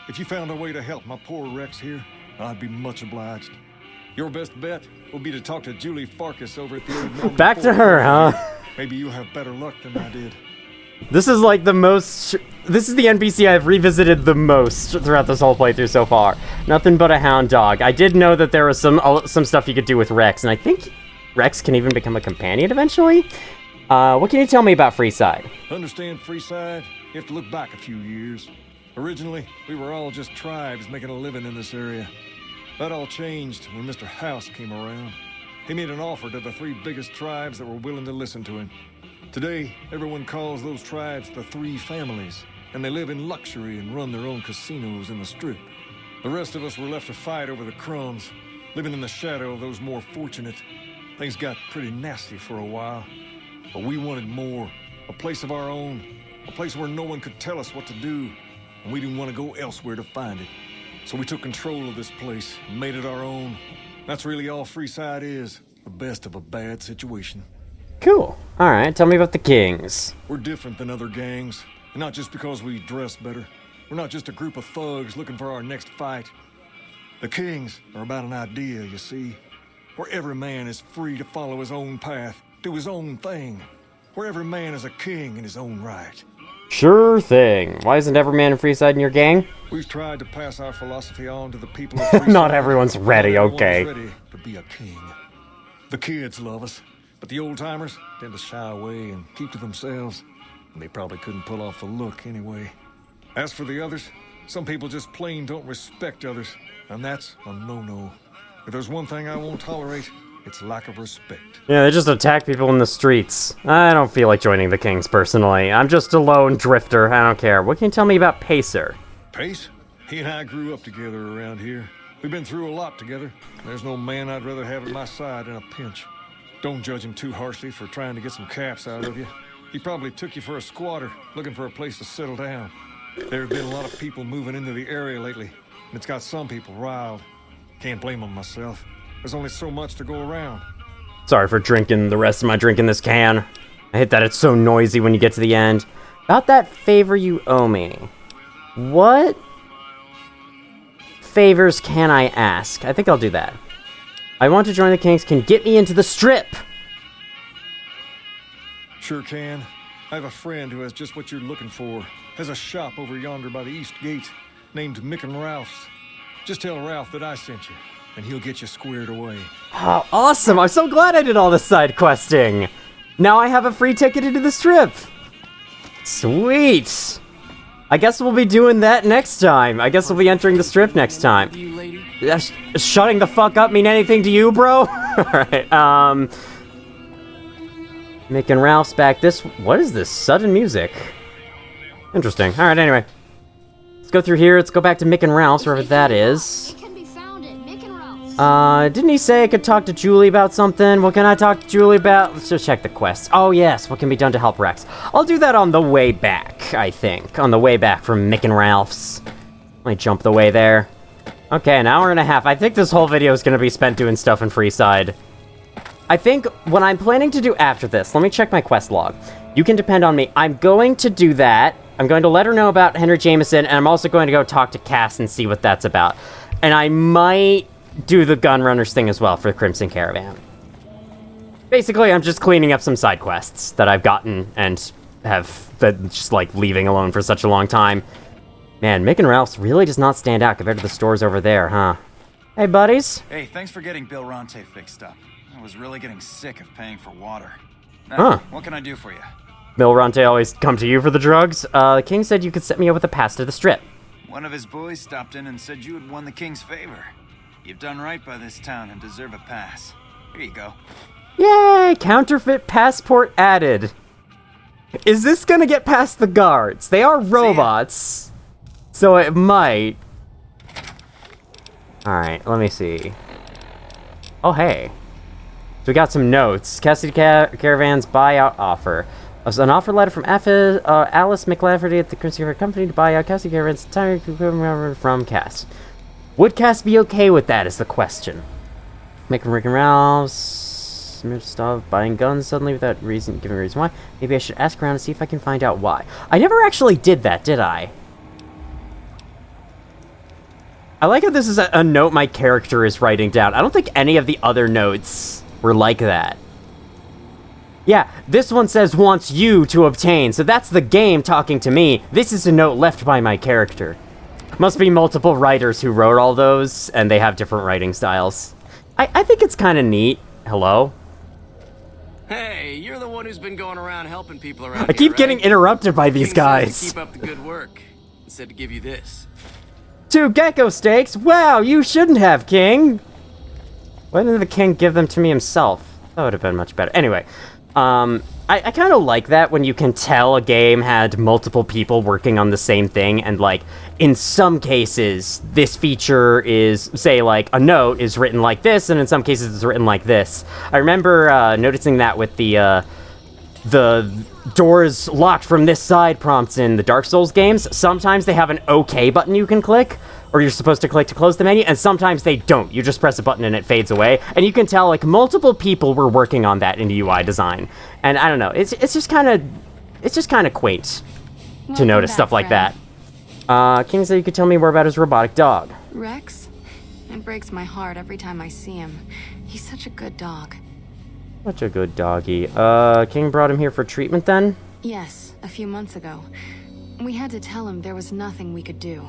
If you found a way to help my poor Rex here, I'd be much obliged. Your best bet will be to talk to Julie Farkas over at the old Mormon Back to her, huh? Maybe you'll have better luck than I did. This is like the most... This is the NPC I've revisited the most throughout this whole playthrough so far. Nothing but a hound dog. I did know that there was some stuff you could do with Rex, and I think Rex can even become a companion eventually? What can you tell me about Freeside? Understand Freeside? You have to look back a few years. Originally, we were all just tribes making a living in this area. That all changed when Mr. House came around. He made an offer to the 3 biggest tribes that were willing to listen to him. Today, everyone calls those tribes the 3 families, and they live in luxury and run their own casinos in the Strip. The rest of us were left to fight over the crumbs, living in the shadow of those more fortunate. Things got pretty nasty for a while, but we wanted more, a place of our own, a place where no one could tell us what to do, and we didn't want to go elsewhere to find it. So we took control of this place and made it our own. That's really all Freeside is, the best of a bad situation. Cool. Alright, tell me about the Kings. We're different than other gangs, and not just because we dress better. We're not just a group of thugs looking for our next fight. The Kings are about an idea, you see, where every man is free to follow his own path, do his own thing, where every man is a king in his own right. Sure thing. Why isn't every man in Freeside in your gang? We've tried to pass our philosophy on to the people of Freeside. Not everyone's ready, okay. Not everyone's ready to be a king. The kids love us, but the old-timers tend to shy away and keep to themselves. And they probably couldn't pull off the look anyway. As for the others, some people just plain don't respect others, and that's a no-no. If there's one thing I won't tolerate, it's lack of respect. Yeah, they just attack people in the streets. I don't feel like joining the Kings, personally. I'm just a lone drifter, I don't care. What can you tell me about Pacer? Pace? He and I grew up together around here. We've been through a lot together. There's no man I'd rather have at my side in a pinch. Don't judge him too harshly for trying to get some caps out of you. He probably took you for a squatter, looking for a place to settle down. There have been a lot of people moving into the area lately, and it's got some people riled. Can't blame them myself. There's only so much to go around. Sorry for drinking the rest of my drink in this can. I hate that it's so noisy when you get to the end. About that favor you owe me. What favors can I ask? I think I'll do that. I want to join the Kings. Can get me into the Strip. Sure can. I have a friend who has just what you're looking for. Has a shop over yonder by the East Gate, named Mick and Ralph's. Just tell Ralph that I sent you, and he'll get you squared away. Oh, awesome! I'm so glad I did all this side questing. Now I have a free ticket into the Strip. Sweet. I guess we'll be doing that next time. I guess we'll be entering the Strip next time. Shutting the fuck up mean anything to you, bro? Alright, Mick and Ralph's back. What is this? Sudden music. Interesting. Alright, anyway. Let's go through here. Let's go back to Mick and Ralph's, wherever that is. Didn't he say I could talk to Julie about something? What can I talk to Julie about? Let's just check the quest. Oh, yes. What can be done to help Rex? I'll do that on the way back, I think. On the way back from Mick and Ralph's. Let me jump the way there. Okay, an hour and a half. I think this whole video is going to be spent doing stuff in Freeside. I think what I'm planning to do after this, let me check my quest log. You can depend on me. I'm going to do that. I'm going to let her know about Henry Jameson, and I'm also going to go talk to Cass and see what that's about. And I might do the Gunrunners thing as well for the Crimson Caravan. Basically, I'm just cleaning up some side quests that I've gotten and have been just, like, leaving alone for such a long time. Man, Mick and Ralph's really does not stand out compared to the stores over there, huh? Hey, buddies. Hey, thanks for getting Bill Ronte fixed up. I was really getting sick of paying for water. Now, Huh. What can I do for you? Bill Ronte always come to you for the drugs. The King said you could set me up with a pass to the Strip. One of his boys stopped in and said you had won the king's favor. You've done right by this town and deserve a pass. Here you go. Yay! Counterfeit passport added. Is this gonna get past the guards? They are robots, so it might. Alright, let me see. Oh, hey. So we got some notes. Cassidy Caravan's buyout offer. An offer letter from Alice McLafferty at the Christopher Company to buy out Cassidy Caravan's entire equipment from Cass. Would Cass be okay with that is the question. Making Rick and Ralph's stop buying guns suddenly without giving a reason why. Maybe I should ask around to see if I can find out why. I never actually did that, did I? I like how this is a note my character is writing down. I don't think any of the other notes were like that. Yeah, this one says wants you to obtain, so that's the game talking to me. This is a note left by my character. Must be multiple writers who wrote all those, and they have different writing styles. I think it's kind of neat. Hello? Hey, you're the one who's been going around helping people around I keep getting interrupted by these guys. Keep up the good work. Instead to give you this. 2 gecko steaks? Wow, you shouldn't have, King. Why didn't the king give them to me himself? That would have been much better. Anyway, I kind of like that when you can tell a game had multiple people working on the same thing, and like in some cases this feature is, say, like a note is written like this, and in some cases it's written like this. I remember noticing that with the doors locked from this side prompts in the Dark Souls games. Sometimes they have an OK button you can click, or you're supposed to click to close the menu, and sometimes they don't. You just press a button and it fades away. And you can tell, like, multiple people were working on that in the UI design. And I don't know, it's just kind of quaint to notice stuff like that. King said you could tell me more about his robotic dog. Rex? It breaks my heart every time I see him. He's such a good dog. Such a good doggy. King brought him here for treatment then? Yes, a few months ago. We had to tell him there was nothing we could do.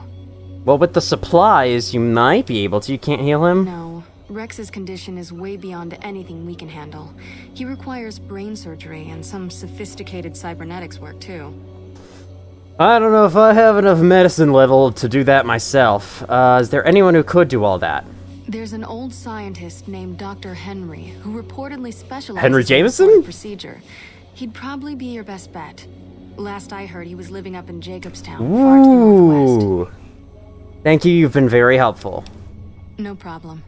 Well, with the supplies, you might be able to. You can't heal him? No. Rex's condition is way beyond anything we can handle. He requires brain surgery and some sophisticated cybernetics work, too. I don't know if I have enough medicine level to do that myself. Is there anyone who could do all that? There's an old scientist named Dr. Henry who reportedly specializes Henry in Jameson? this sort of procedure. He'd probably be your best bet. Last I heard, he was living up in Jacobstown, far to the northwest. Thank you, you've been very helpful. No problem.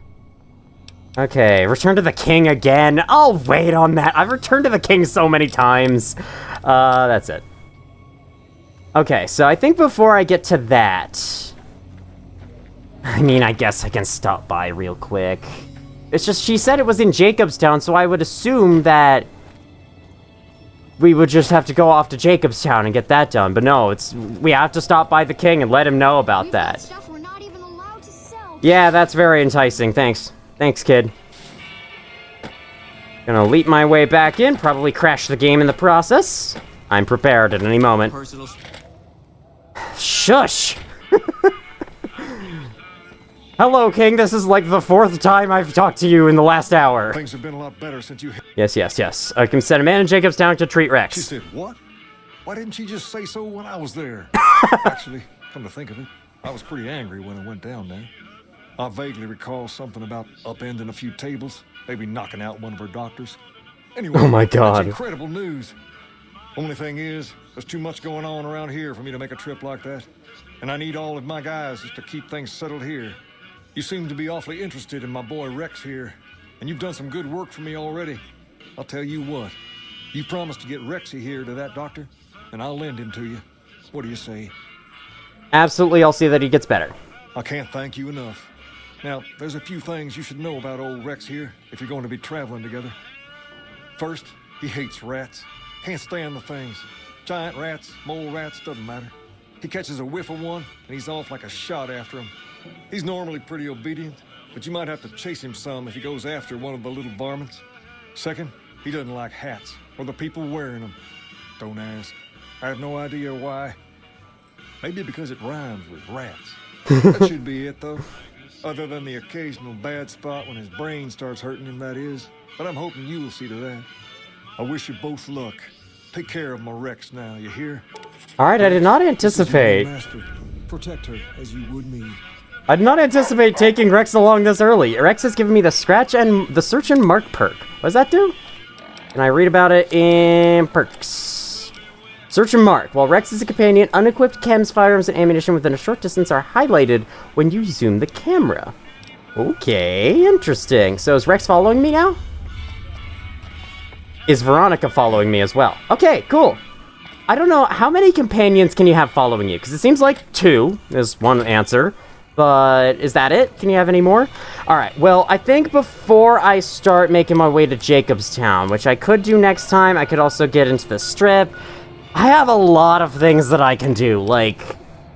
Okay, return to the king again. I'll wait on that. I've returned to the king so many times. That's it. Okay, so I think before I get to that... I mean, I guess I can stop by real quick. It's just, she said it was in Jacobstown, so I would assume that we would just have to go off to Jacobstown and get that done. But no, we have to stop by the king and let him know about that. Stuff we're not even allowed to sell. Yeah, that's very enticing. Thanks. Thanks, kid. Gonna leap my way back in, probably crash the game in the process. I'm prepared at any moment. Shush! Hello, King. This is like the 4th time I've talked to you in the last hour. Things have been a lot better since you... Yes. I can send a man in Jacobstown to treat Rex. She said, what? Why didn't she just say so when I was there? Actually, come to think of it, I was pretty angry when I went down there. I vaguely recall something about upending a few tables, maybe knocking out one of her doctors. Anyway, oh my God. That's incredible news. Only thing is, there's too much going on around here for me to make a trip like that. And I need all of my guys just to keep things settled here. You seem to be awfully interested in my boy Rex here, and you've done some good work for me already. I'll tell you what, you promised to get Rexy here to that doctor, and I'll lend him to you. What do you say? Absolutely, I'll see that he gets better. I can't thank you enough. Now, there's a few things you should know about old Rex here if you're going to be traveling together. First, he hates rats. Can't stand the things. Giant rats, mole rats, doesn't matter. He catches a whiff of one, and he's off like a shot after him. He's normally pretty obedient, but you might have to chase him some if he goes after one of the little varmints. Second, he doesn't like hats, or the people wearing them. Don't ask. I have no idea why. Maybe because it rhymes with rats. That should be it, though. Other than the occasional bad spot when his brain starts hurting him, that is. But I'm hoping you'll see to that. I wish you both luck. Take care of my Rex now, you hear? Alright, I did not anticipate Protect her as you would me. I did not anticipate taking Rex along this early. Rex has given me the search and mark perk. What does that do? Can I read about it in perks? Search and mark. While Rex is a companion, unequipped chems, firearms, and ammunition within a short distance are highlighted when you zoom the camera. Okay, interesting. So is Rex following me now? Is Veronica following me as well? Okay, cool. I don't know, how many companions can you have following you? Because it seems like 2 is one answer. But is that it? Can you have any more? Alright, well, I think before I start making my way to Jacobstown, which I could do next time, I could also get into the strip. I have a lot of things that I can do, like,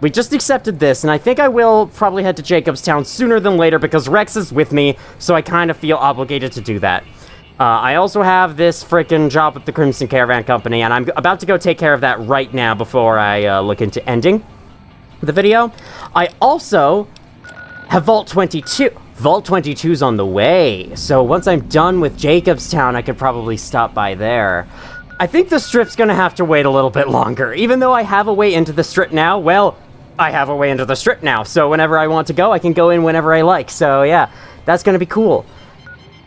we just accepted this, and I think I will probably head to Jacobstown sooner than later because Rex is with me, so I kind of feel obligated to do that. I also have this frickin' job with the Crimson Caravan Company, and I'm about to go take care of that right now before I look into ending the video. I also have Vault 22. Vault 22's on the way, so once I'm done with Jacobstown, I could probably stop by there. I think the strip's gonna have to wait a little bit longer. Even though I have a way into the strip now, well, I have a way into the strip now, so whenever I want to go, I can go in whenever I like. So yeah, that's gonna be cool.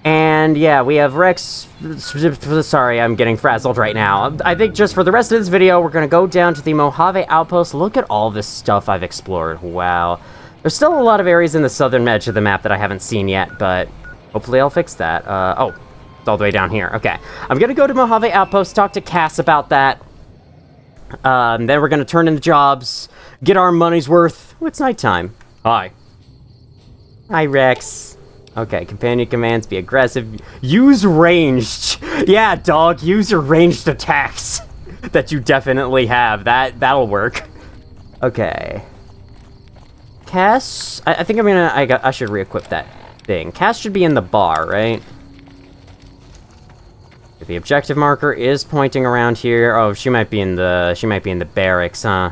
And yeah, we have Rex. Sorry, I'm getting frazzled right now. I think just for the rest of this video, we're gonna go down to the Mojave Outpost. Look at all this stuff I've explored. Wow. There's still a lot of areas in the southern edge of the map that I haven't seen yet, but hopefully I'll fix that. Oh, it's all the way down here. Okay. I'm gonna go to Mojave Outpost, talk to Cass about that. Then we're gonna turn in the jobs, get our money's worth. Oh, it's nighttime. Hi. Hi, Rex. Okay, companion commands, be aggressive. Use ranged. Yeah, dog, use your ranged attacks that you definitely have. That'll work. Okay. Cass, I think I should re-equip that thing. Cass should be in the bar, right? The objective marker is pointing around here. Oh, she might be in the barracks, huh?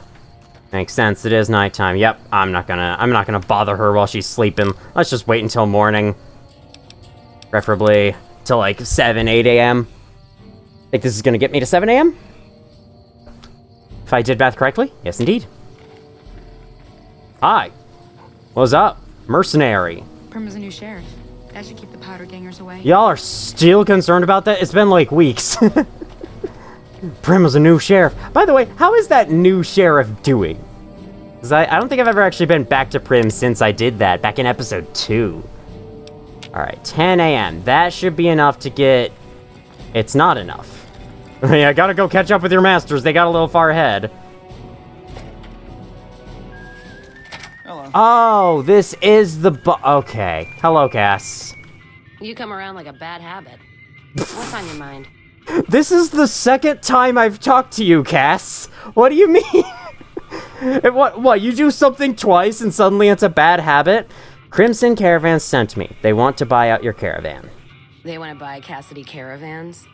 Makes sense. It is nighttime. Yep, I'm not gonna bother her while she's sleeping. Let's just wait until morning. Preferably till like 7, 8 a.m. Think this is gonna get me to 7 a.m.? If I did math correctly? Yes, indeed. Hi. What's up? Mercenary. Prima's a new sheriff. That should keep the powder gangers away. Y'all are still concerned about that? It's been like weeks. Prima's a new sheriff. By the way, how is that new sheriff doing? Because I don't think I've ever actually been back to Prim since I did that, back in episode 2. Alright, 10 a.m. That should be enough to get... It's not enough. I gotta go catch up with your masters. They got a little far ahead. Hello. Oh, this is the okay. Hello, Cass. You come around like a bad habit. What's on your mind? This is the second time I've talked to you, Cass. What do you mean? What, you do something twice and suddenly it's a bad habit? Crimson Caravan sent me. They want to buy out your caravan. They want to buy Cassidy caravans?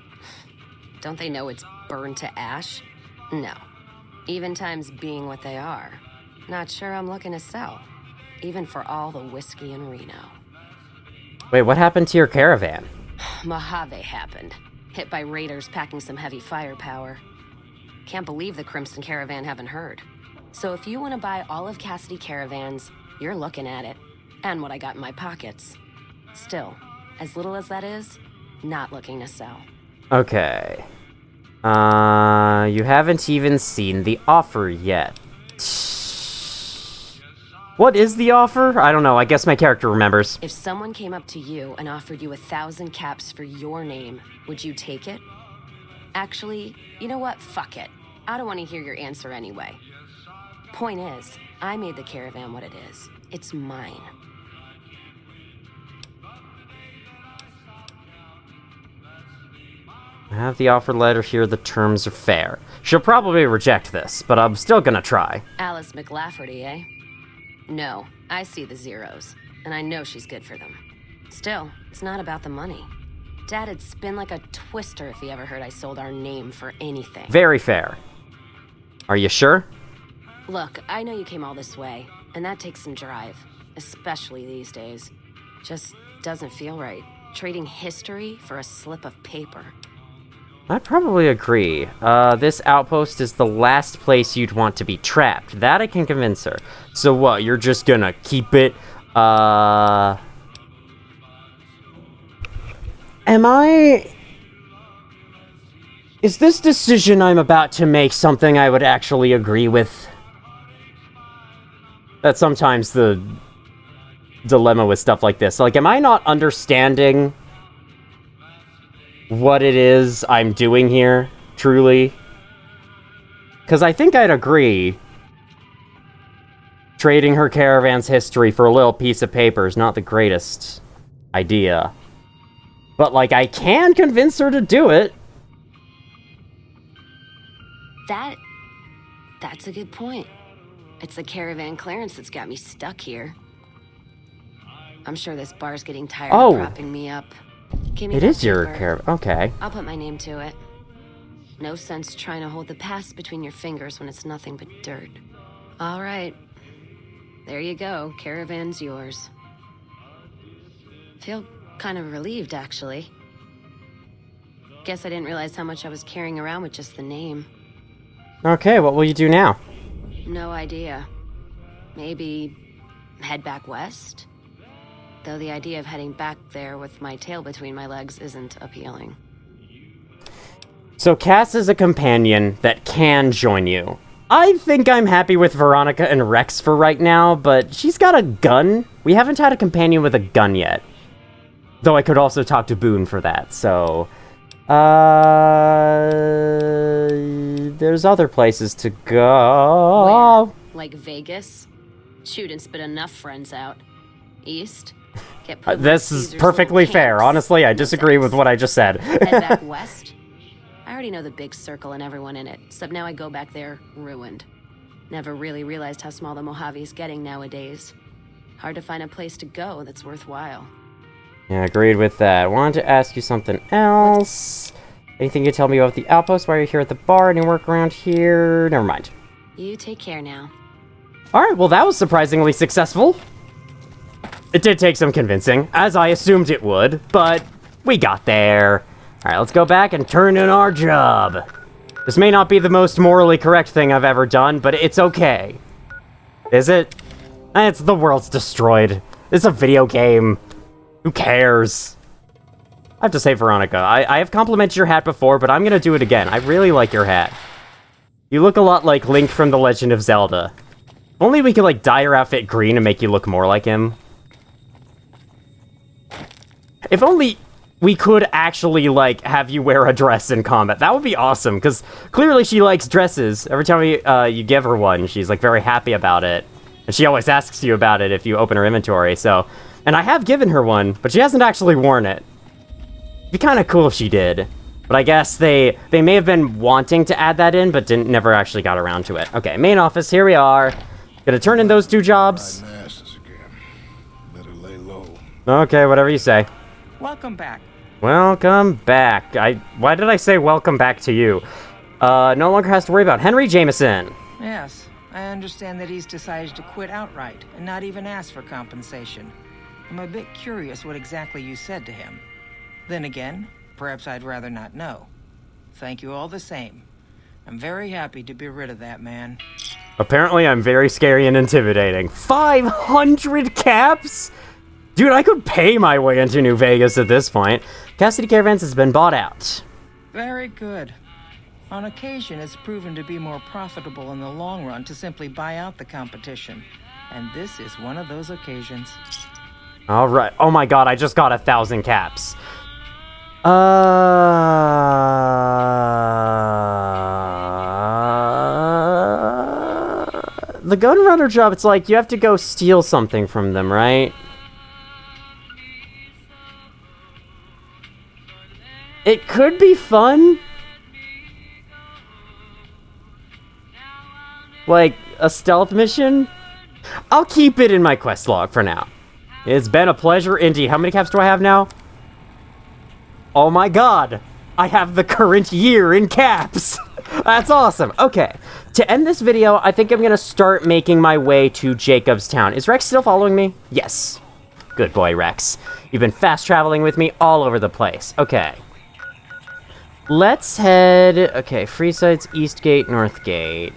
Don't they know it's burned to ash? No. Even times being what they are. Not sure I'm looking to sell. Even for all the whiskey in Reno. Wait, what happened to your caravan? Mojave happened. Hit by raiders packing some heavy firepower. Can't believe the Crimson Caravan haven't heard. So if you want to buy all of Cassidy caravans, you're looking at it. And what I got in my pockets. Still, as little as that is, not looking to sell. Okay. You haven't even seen the offer yet. What is the offer? I don't know. I guess my character remembers. If someone came up to you and offered you 1,000 caps for your name, would you take it? Actually, you know what? Fuck it. I don't want to hear your answer anyway. Point is, I made the caravan what it is. It's mine. I have the offer letter here. The terms are fair. She'll probably reject this, but I'm still gonna try. Alice McLafferty, eh? No, I see the zeros, and I know she's good for them. Still, it's not about the money. Dad'd spin like a twister if he ever heard I sold our name for anything. Very fair. Are you sure? Look, I know you came all this way, and that takes some drive, especially these days. Just doesn't feel right, trading history for a slip of paper. I'd probably agree. This outpost is the last place you'd want to be trapped. That I can convince her. So what, you're just gonna keep it, Am I... Is this decision I'm about to make something I would actually agree with? That's sometimes the dilemma with stuff like this. Like, am I not understanding what it is I'm doing here, truly? Because I think I'd agree. Trading her caravan's history for a little piece of paper is not the greatest idea. But, like, I can convince her to do it. That's a good point. It's the caravan clearance that's got me stuck here. I'm sure this bar's getting tired of propping me up. Give me It that is your paper. caravan. Okay. I'll put my name to it. No sense trying to hold the past between your fingers when it's nothing but dirt. All right. There you go. Caravan's yours. Feel kind of relieved, actually. Guess I didn't realize how much I was carrying around with just the name. Okay, what will you do now? No idea. Maybe head back west? Though the idea of heading back there with my tail between my legs isn't appealing. So Cass is a companion that can join you. I think I'm happy with Veronica and Rex for right now, but she's got a gun. We haven't had a companion with a gun yet. Though I could also talk to Boone for that, so... There's other places to go. Where? Like Vegas? Shoot and spit enough friends out. East? Get This is perfectly fair. Honestly, I disagree with what I just said. Head back west? I already know the big circle and everyone in it, except now I go back there ruined. Never really realized how small the Mojave's getting nowadays. Hard to find a place to go that's worthwhile. Yeah, agreed with that. Wanted to ask you something else. Anything you tell me about the outpost while you're here at the bar? Any work around here? Never mind. You take care now. Alright, well that was surprisingly successful. It did take some convincing, as I assumed it would, but we got there. Alright, let's go back and turn in our job. This may not be the most morally correct thing I've ever done, but it's okay. Is it? It's the world's destroyed. It's a video game. Who cares? I have to say, Veronica, I have complimented your hat before, but I'm gonna do it again. I really like your hat. You look a lot like Link from The Legend of Zelda. If only we could, like, dye your outfit green and make you look more like him. If only we could actually, like, have you wear a dress in combat. That would be awesome, because clearly she likes dresses. Every time you give her one, she's, like, very happy about it. And she always asks you about it if you open her inventory, so... And I have given her one, but she hasn't actually worn it. It'd be kind of cool if she did. But I guess they may have been wanting to add that in, but never actually got around to it. Okay, main office, here we are. Gonna turn in those 2 jobs. Okay, whatever you say. Welcome back. Welcome back. Why did I say welcome back to you? No longer has to worry about Henry Jameson. Yes, I understand that he's decided to quit outright and not even ask for compensation. I'm a bit curious what exactly you said to him. Then again, perhaps I'd rather not know. Thank you all the same. I'm very happy to be rid of that man. Apparently I'm very scary and intimidating. 500 caps? Dude, I could pay my way into New Vegas at this point. Cassidy Caravans has been bought out. Very good. On occasion, it's proven to be more profitable in the long run to simply buy out the competition. And this is one of those occasions. Alright. Oh my god, I just got 1,000 caps. The gun runner job, it's like you have to go steal something from them, right? It could be fun. Like, a stealth mission? I'll keep it in my quest log for now. It's been a pleasure, Indy. How many caps do I have now? Oh my god! I have the current year in caps! That's awesome. Okay, to end this video, I think I'm gonna start making my way to Jacobstown. Is Rex still following me? Yes. Good boy, Rex. You've been fast traveling with me all over the place. Okay. let's head... Okay, Freeside's East Gate, North Gate.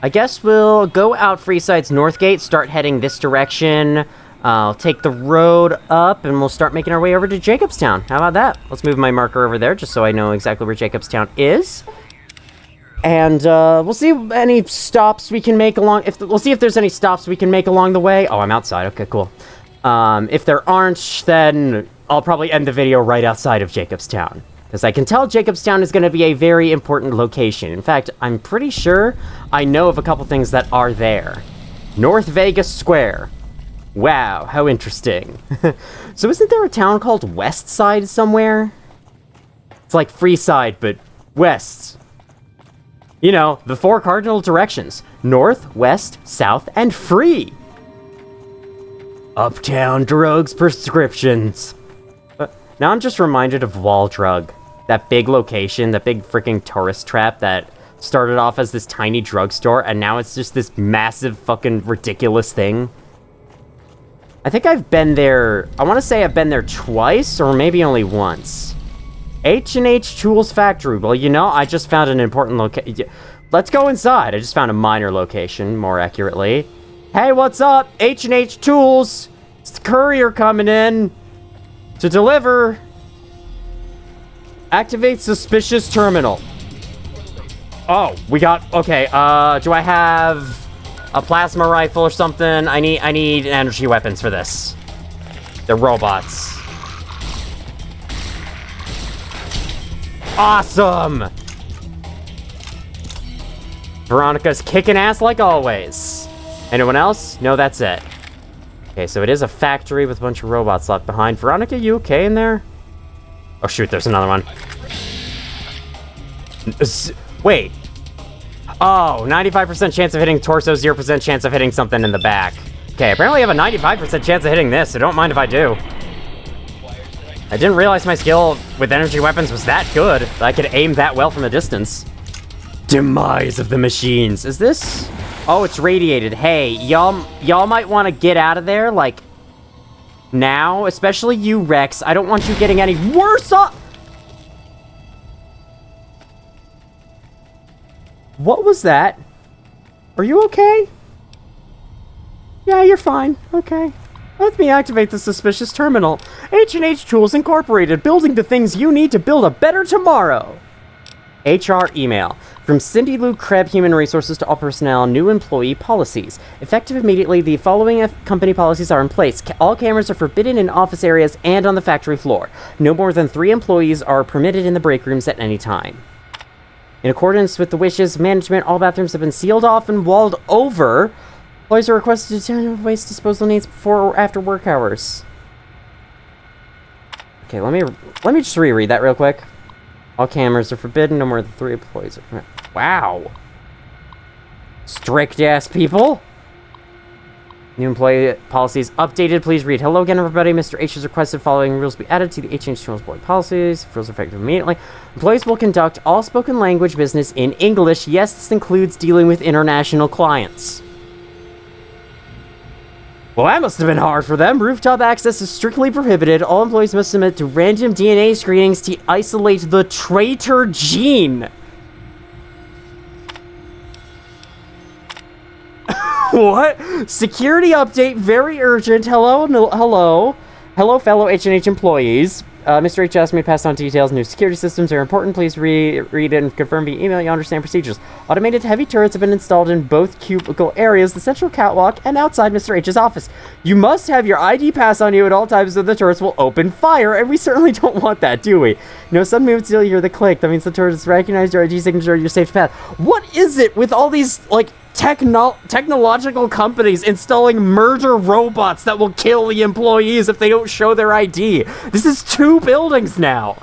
I guess we'll go out Freeside's North Gate, start heading this direction. I'll take the road up, and we'll start making our way over to Jacobstown. How about that? Let's move my marker over there, just so I know exactly where Jacobstown is. And, we'll see any stops we can make along... We'll see if there's any stops we can make along the way. Oh, I'm outside. Okay, cool. If there aren't, then I'll probably end the video right outside of Jacobstown. Because I can tell Jacobstown is going to be a very important location. In fact, I'm pretty sure I know of a couple things that are there. North Vegas Square. Wow, how interesting. So isn't there a town called Westside somewhere? It's like Freeside, but west. You know, the 4 cardinal directions. North, west, south, and free. Uptown drugs prescriptions. Now I'm just reminded of Wall Drug. That big location, that big freaking tourist trap that started off as this tiny drugstore, and now it's just this massive fucking ridiculous thing. I think I've been there... I want to say I've been there twice, or maybe only once. H&H Tools Factory. Well, you know, I just found an important location. Let's go inside. I just found a minor location, more accurately. Hey, what's up? H&H Tools. It's the courier coming in to deliver. Activate suspicious terminal. Oh, we got... Okay, do I have a plasma rifle or something? I need energy weapons for this. They're robots. Awesome! Veronica's kicking ass like always. Anyone else? No, that's it. Okay, so it is a factory with a bunch of robots left behind. Veronica, you okay in there? Oh shoot, there's another one. Wait. Oh, 95% chance of hitting torso, 0% chance of hitting something in the back. Okay, apparently I have a 95% chance of hitting this, so don't mind if I do. I didn't realize my skill with energy weapons was that good. That I could aim that well from a distance. Demise of the machines. Is this... Oh, it's radiated. Hey, y'all might want to get out of there, like, now. Especially you, Rex. I don't want you getting any worse off. What was that? Are you okay? Yeah, you're fine. Okay. Let me activate the suspicious terminal. H&H Tools Incorporated, building the things you need to build a better tomorrow. HR email. From Cindy Lou Krebs, Human Resources, to all personnel, new employee policies. Effective immediately, the following company policies are in place. All cameras are forbidden in office areas and on the factory floor. No more than 3 employees are permitted in the break rooms at any time. In accordance with the wishes of management, all bathrooms have been sealed off and walled over. Employees are requested to attend to waste disposal needs before or after work hours. Okay, let me just reread that real quick. All cameras are forbidden. No more than 3 employees are permitted. Wow. Strict ass people. New employee policies updated. Please read. Hello again, everybody. Mr. H has requested following rules be added to the H&H Tools Board policies. Rules are effective immediately. Employees will conduct all spoken language business in English. Yes, this includes dealing with international clients. Well, that must have been hard for them. Rooftop access is strictly prohibited. All employees must submit to random DNA screenings to isolate the traitor gene. What? Security update, very urgent. Hello, hello. Hello, fellow H&H employees. Mr. H asked me to pass on details. New security systems are important. Please read it and confirm via email you understand procedures. Automated heavy turrets have been installed in both cubicle areas, the central catwalk, and outside Mr. H's office. You must have your ID pass on you at all times or the turrets will open fire, and we certainly don't want that, do we? No sudden movements until you hear the click. That means the turret has recognized your ID signature, your safe path. What is it with all these, like, technological companies installing murder robots that will kill the employees if they don't show their ID? This is 2 buildings now.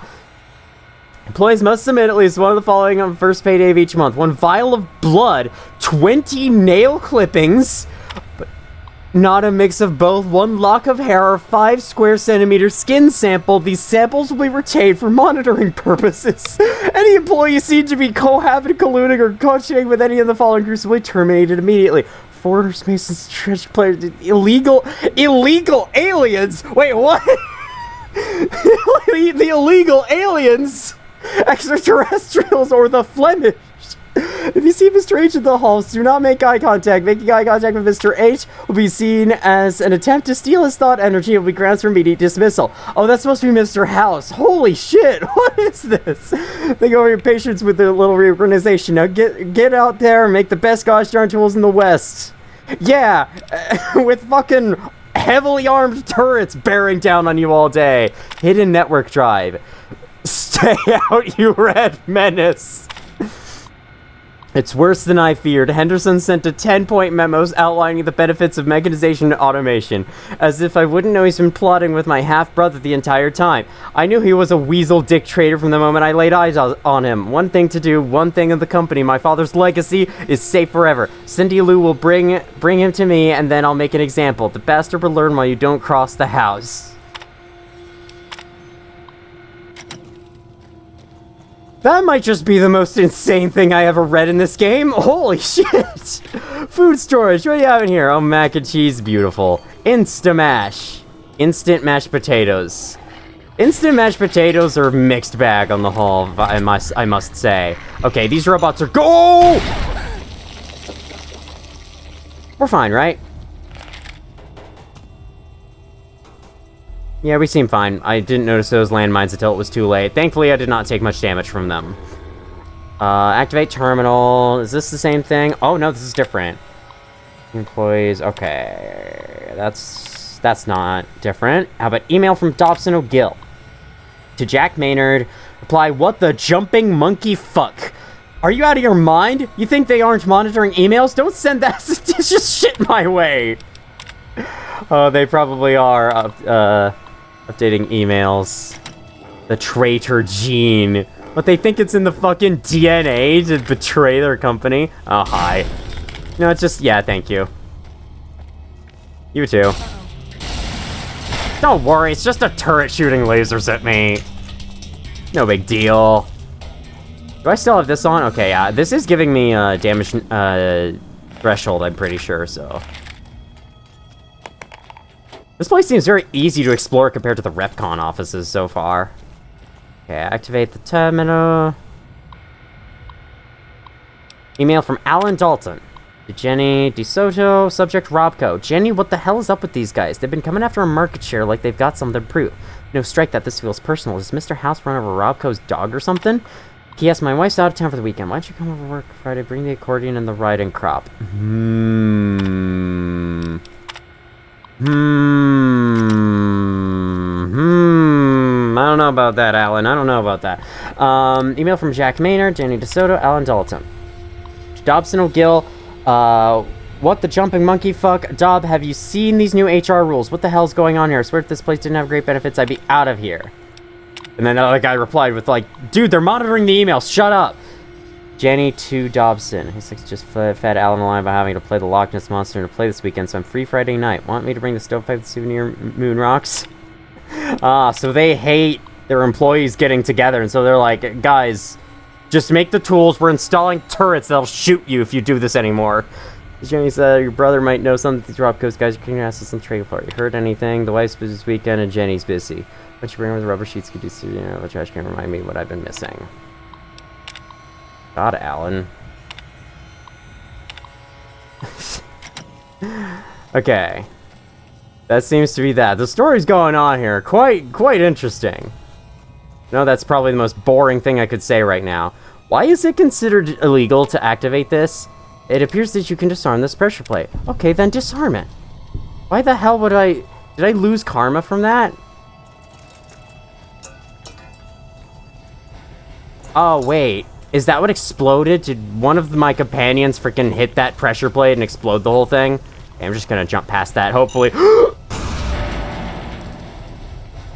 Employees must submit at least one of the following on the first payday of each month. 1 vial of blood, 20 nail clippings, but not a mix of both, 1 lock of hair, or 5 square centimeter skin sample. These samples will be retained for monitoring purposes. Any employee seen to be cohabiting, colluding, or coaching with any of the following groups will be terminated immediately. Foreigners, masons, treasure players, illegal aliens. Wait, what? The illegal aliens extraterrestrials or the Flemish. If you see Mr. H in the halls, do not make eye contact. Making eye contact with Mr. H will be seen as an attempt to steal his thought energy and will be grounds for immediate dismissal. Oh, that's supposed to be Mr. House. Holy shit, what is this? Think over your patience with the little reorganization. Now get out there and make the best gosh darn tools in the West. Yeah, with fucking heavily armed turrets bearing down on you all day. Hidden network drive. Stay out, you red menace. It's worse than I feared. Henderson sent a 10-point memo outlining the benefits of mechanization and automation. As if I wouldn't know he's been plotting with my half-brother the entire time. I knew he was a weasel dictator from the moment I laid eyes on him. One thing to do, one thing in the company. My father's legacy is safe forever. Cindy Lou will bring him to me, and then I'll make an example. The bastard will learn while you don't cross the house. That might just be the most insane thing I ever read in this game. Holy shit! Food storage, what do you have in here? Oh, mac and cheese, beautiful. Insta-mash. Instant mashed potatoes. Instant mashed potatoes are mixed bag on the whole, I must say. Okay, these robots are go! We're fine, right? Yeah, we seem fine. I didn't notice those landmines until it was too late. Thankfully, I did not take much damage from them. Activate terminal. Is this the same thing? Oh, no, this is different. Employees. Okay. That's not different. How about email from Dobson O'Gill? To Jack Maynard. Reply, what the jumping monkey fuck? Are you out of your mind? You think they aren't monitoring emails? Don't send that suspicious shit my way. Oh, they probably are. Updating emails. The traitor gene. But they think it's in the fucking DNA to betray their company. Oh, hi. No, it's just, yeah, thank you. You too. Don't worry, it's just a turret shooting lasers at me. No big deal. Do I still have this on? Okay, yeah. This is giving me damage threshold, I'm pretty sure, so. This place seems very easy to explore compared to the Repcon offices so far. Okay, activate the terminal. Email from Alan Dalton. To Jenny DeSoto, subject Robco. Jenny, what the hell is up with these guys? They've been coming after a market share like they've got something to prove. No, strike that, this feels personal. Does Mr. House run over Robco's dog or something? P.S. My wife's out of town for the weekend. Why don't you come over work Friday? Bring the accordion and the riding crop. I don't know about that, Alan. I don't know about that. Email from Jack Maynard, Jenny DeSoto, Alan Dalton. Dobson O'Gill, what the jumping monkey fuck? Dob, have you seen these new HR rules? What the hell's going on here? I swear if this place didn't have great benefits, I'd be out of here. And then another guy replied with like, dude, they're monitoring the emails. Shut up. Jenny to Dobson. He's like, just fed Alan a line by having to play the Loch Ness Monster to play this weekend, so I'm free Friday night. Want me to bring the stovepipe souvenir moon rocks? So they hate their employees getting together, and so they're like, guys, just make the tools. We're installing turrets that'll shoot you if you do this anymore. Jenny said, your brother might know something. These Rob Coast guys are kicking ass on trade party. Heard anything? The wife's busy this weekend, and Jenny's busy. What you bring with the rubber sheets could do, you know, the trash can remind me what I've been missing. God, Alan. Okay. That seems to be that. The story's going on here. Quite interesting. No, that's probably the most boring thing I could say right now. Why is it considered illegal to activate this? It appears that you can disarm this pressure plate. Okay, then disarm it. Why the hell would I... Did I lose karma from that? Oh, wait. Is that what exploded? Did one of my companions freaking hit that pressure plate and explode the whole thing? Okay, I'm just gonna jump past that, hopefully.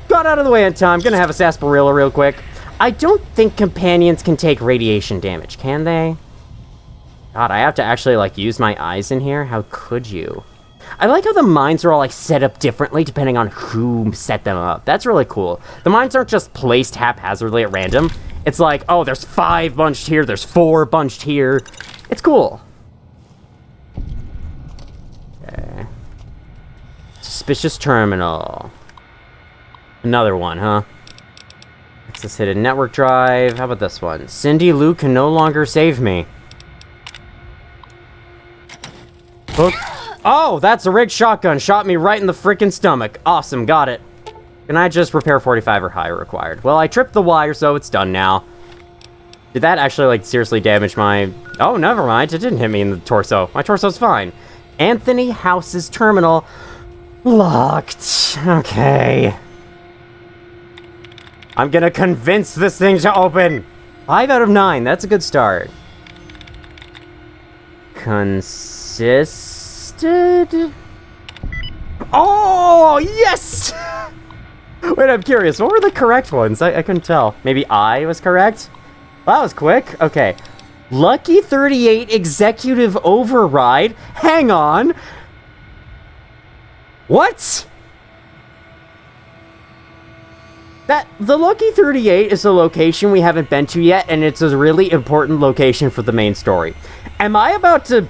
Got out of the way in time. Gonna have a sarsaparilla real quick. I don't think companions can take radiation damage, can they? God, I have to actually, like, use my eyes in here? How could you? I like how the mines are all, like, set up differently depending on who set them up. That's really cool. The mines aren't just placed haphazardly at random. It's like, oh, there's 5 bunched here, there's 4 bunched here. It's cool. Okay. Suspicious terminal. Another one, huh? Let's Access hidden network drive. How about this one? Cindy Lou can no longer save me. Hook. Oh, that's a rigged shotgun. Shot me right in the freaking stomach. Awesome, got it. Can I just repair 45 or higher required? Well, I tripped the wire, so it's done now. Did that actually, like, seriously damage my... Oh, never mind. It didn't hit me in the torso. My torso's fine. Anthony House's terminal. Locked. Okay. I'm gonna convince this thing to open. 5 out of 9. That's a good start. Consisted? Oh, yes! Wait, I'm curious. What were the correct ones? I couldn't tell. Maybe I was correct? Well, that was quick. Okay. Lucky 38 Executive Override. Hang on. What? The Lucky 38 is a location we haven't been to yet, and it's a really important location for the main story. Am I about to...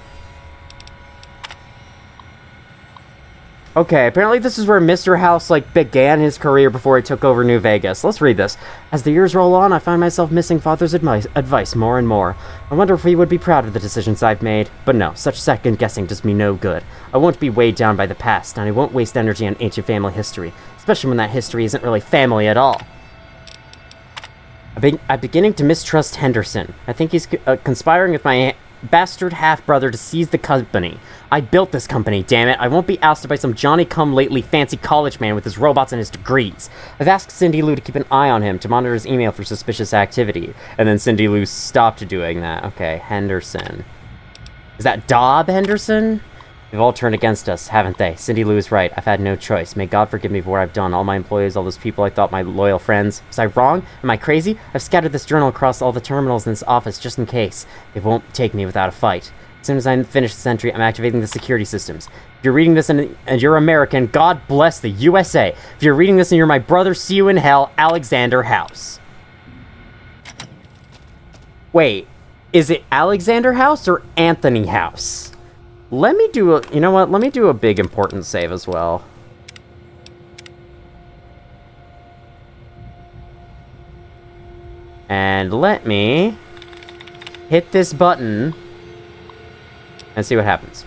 Okay, apparently this is where Mr. House, like, began his career before he took over New Vegas. Let's read this. As the years roll on, I find myself missing Father's advice more and more. I wonder if he would be proud of the decisions I've made. But no, such second-guessing does me no good. I won't be weighed down by the past, and I won't waste energy on ancient family history, especially when that history isn't really family at all. I'm beginning to mistrust Henderson. I think he's conspiring with my bastard half-brother to seize the company. I built this company, damn it. I won't be ousted by some Johnny-come-lately fancy college man with his robots and his degrees. I've asked Cindy Lou to keep an eye on him, to monitor his email for suspicious activity. And then Cindy Lou stopped doing that. Okay, Henderson. Is that Dobb Henderson? They've all turned against us, haven't they? Cindy Lou is right. I've had no choice. May God forgive me for what I've done. All my employees, all those people I thought my loyal friends. Was I wrong? Am I crazy? I've scattered this journal across all the terminals in this office just in case. They won't take me without a fight. As soon as I finish this entry, I'm activating the security systems. If you're reading this and you're American, God bless the USA. If you're reading this and you're my brother, see you in hell, Alexander House. Wait, is it Alexander House or Anthony House? Let me do a... You know what? Let me do a big important save as well. And let me hit this button and see what happens.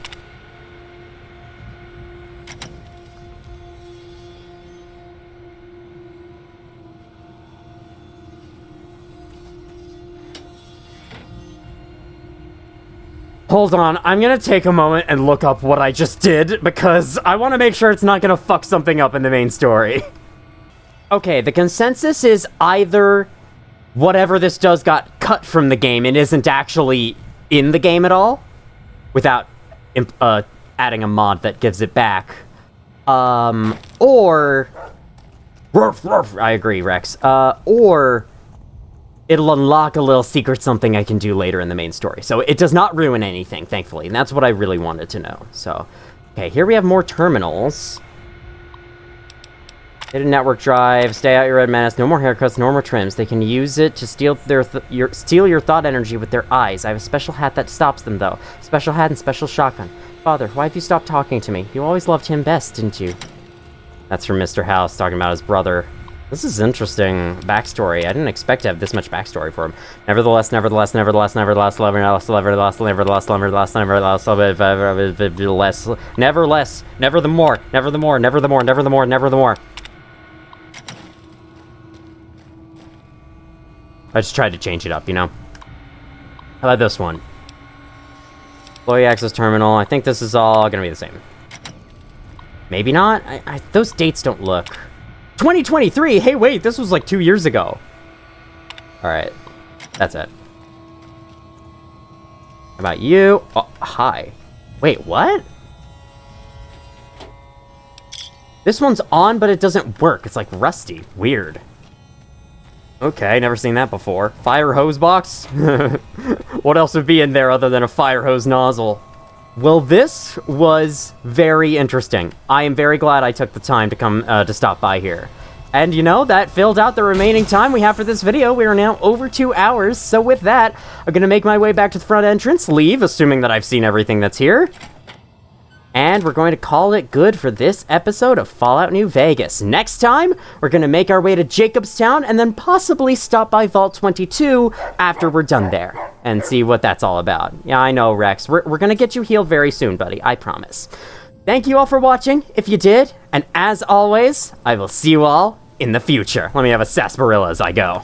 Hold on, I'm gonna take a moment and look up what I just did, because I want to make sure it's not gonna fuck something up in the main story. Okay, the consensus is either whatever this does got cut from the game and isn't actually in the game at all, without adding a mod that gives it back, or... I agree, Rex. Or... it'll unlock a little secret something I can do later in the main story. So it does not ruin anything, thankfully. And that's what I really wanted to know. So, okay, here we have more terminals. Hidden network drive. Stay out your red menace. No more haircuts, no more trims. They can use it to steal your thought energy with their eyes. I have a special hat that stops them, though. Special hat and special shotgun. Father, why have you stopped talking to me? You always loved him best, didn't you? That's from Mr. House, talking about his brother. This is interesting backstory. I didn't expect to have this much backstory for him. Nevertheless, nevertheless, nevertheless, nevertheless, nevertheless, nevertheless, nevertheless, nevertheless, nevertheless, nevertheless, never the more, never the more, never the more, never the more, never the more. I just tried to change it up, you know? How about this one? Employee access terminal. I think this is all gonna be the same. Maybe not? Those dates don't look... 2023? Hey, wait, this was like 2 years ago. Alright. That's it. How about you? Oh, hi. Wait, what? This one's on, but it doesn't work. It's like rusty. Weird. Okay, never seen that before. Fire hose box? What else would be in there other than a fire hose nozzle? Well, this was very interesting. I am very glad I took the time to come to stop by here. And you know, that filled out the remaining time we have for this video. We are now over 2 hours, so with that, I'm gonna make my way back to the front entrance, leave, assuming that I've seen everything that's here. And we're going to call it good for this episode of Fallout New Vegas. Next time, we're going to make our way to Jacobstown and then possibly stop by Vault 22 after we're done there and see what that's all about. Yeah, I know, Rex. We're going to get you healed very soon, buddy. I promise. Thank you all for watching, if you did. And as always, I will see you all in the future. Let me have a sarsaparilla as I go.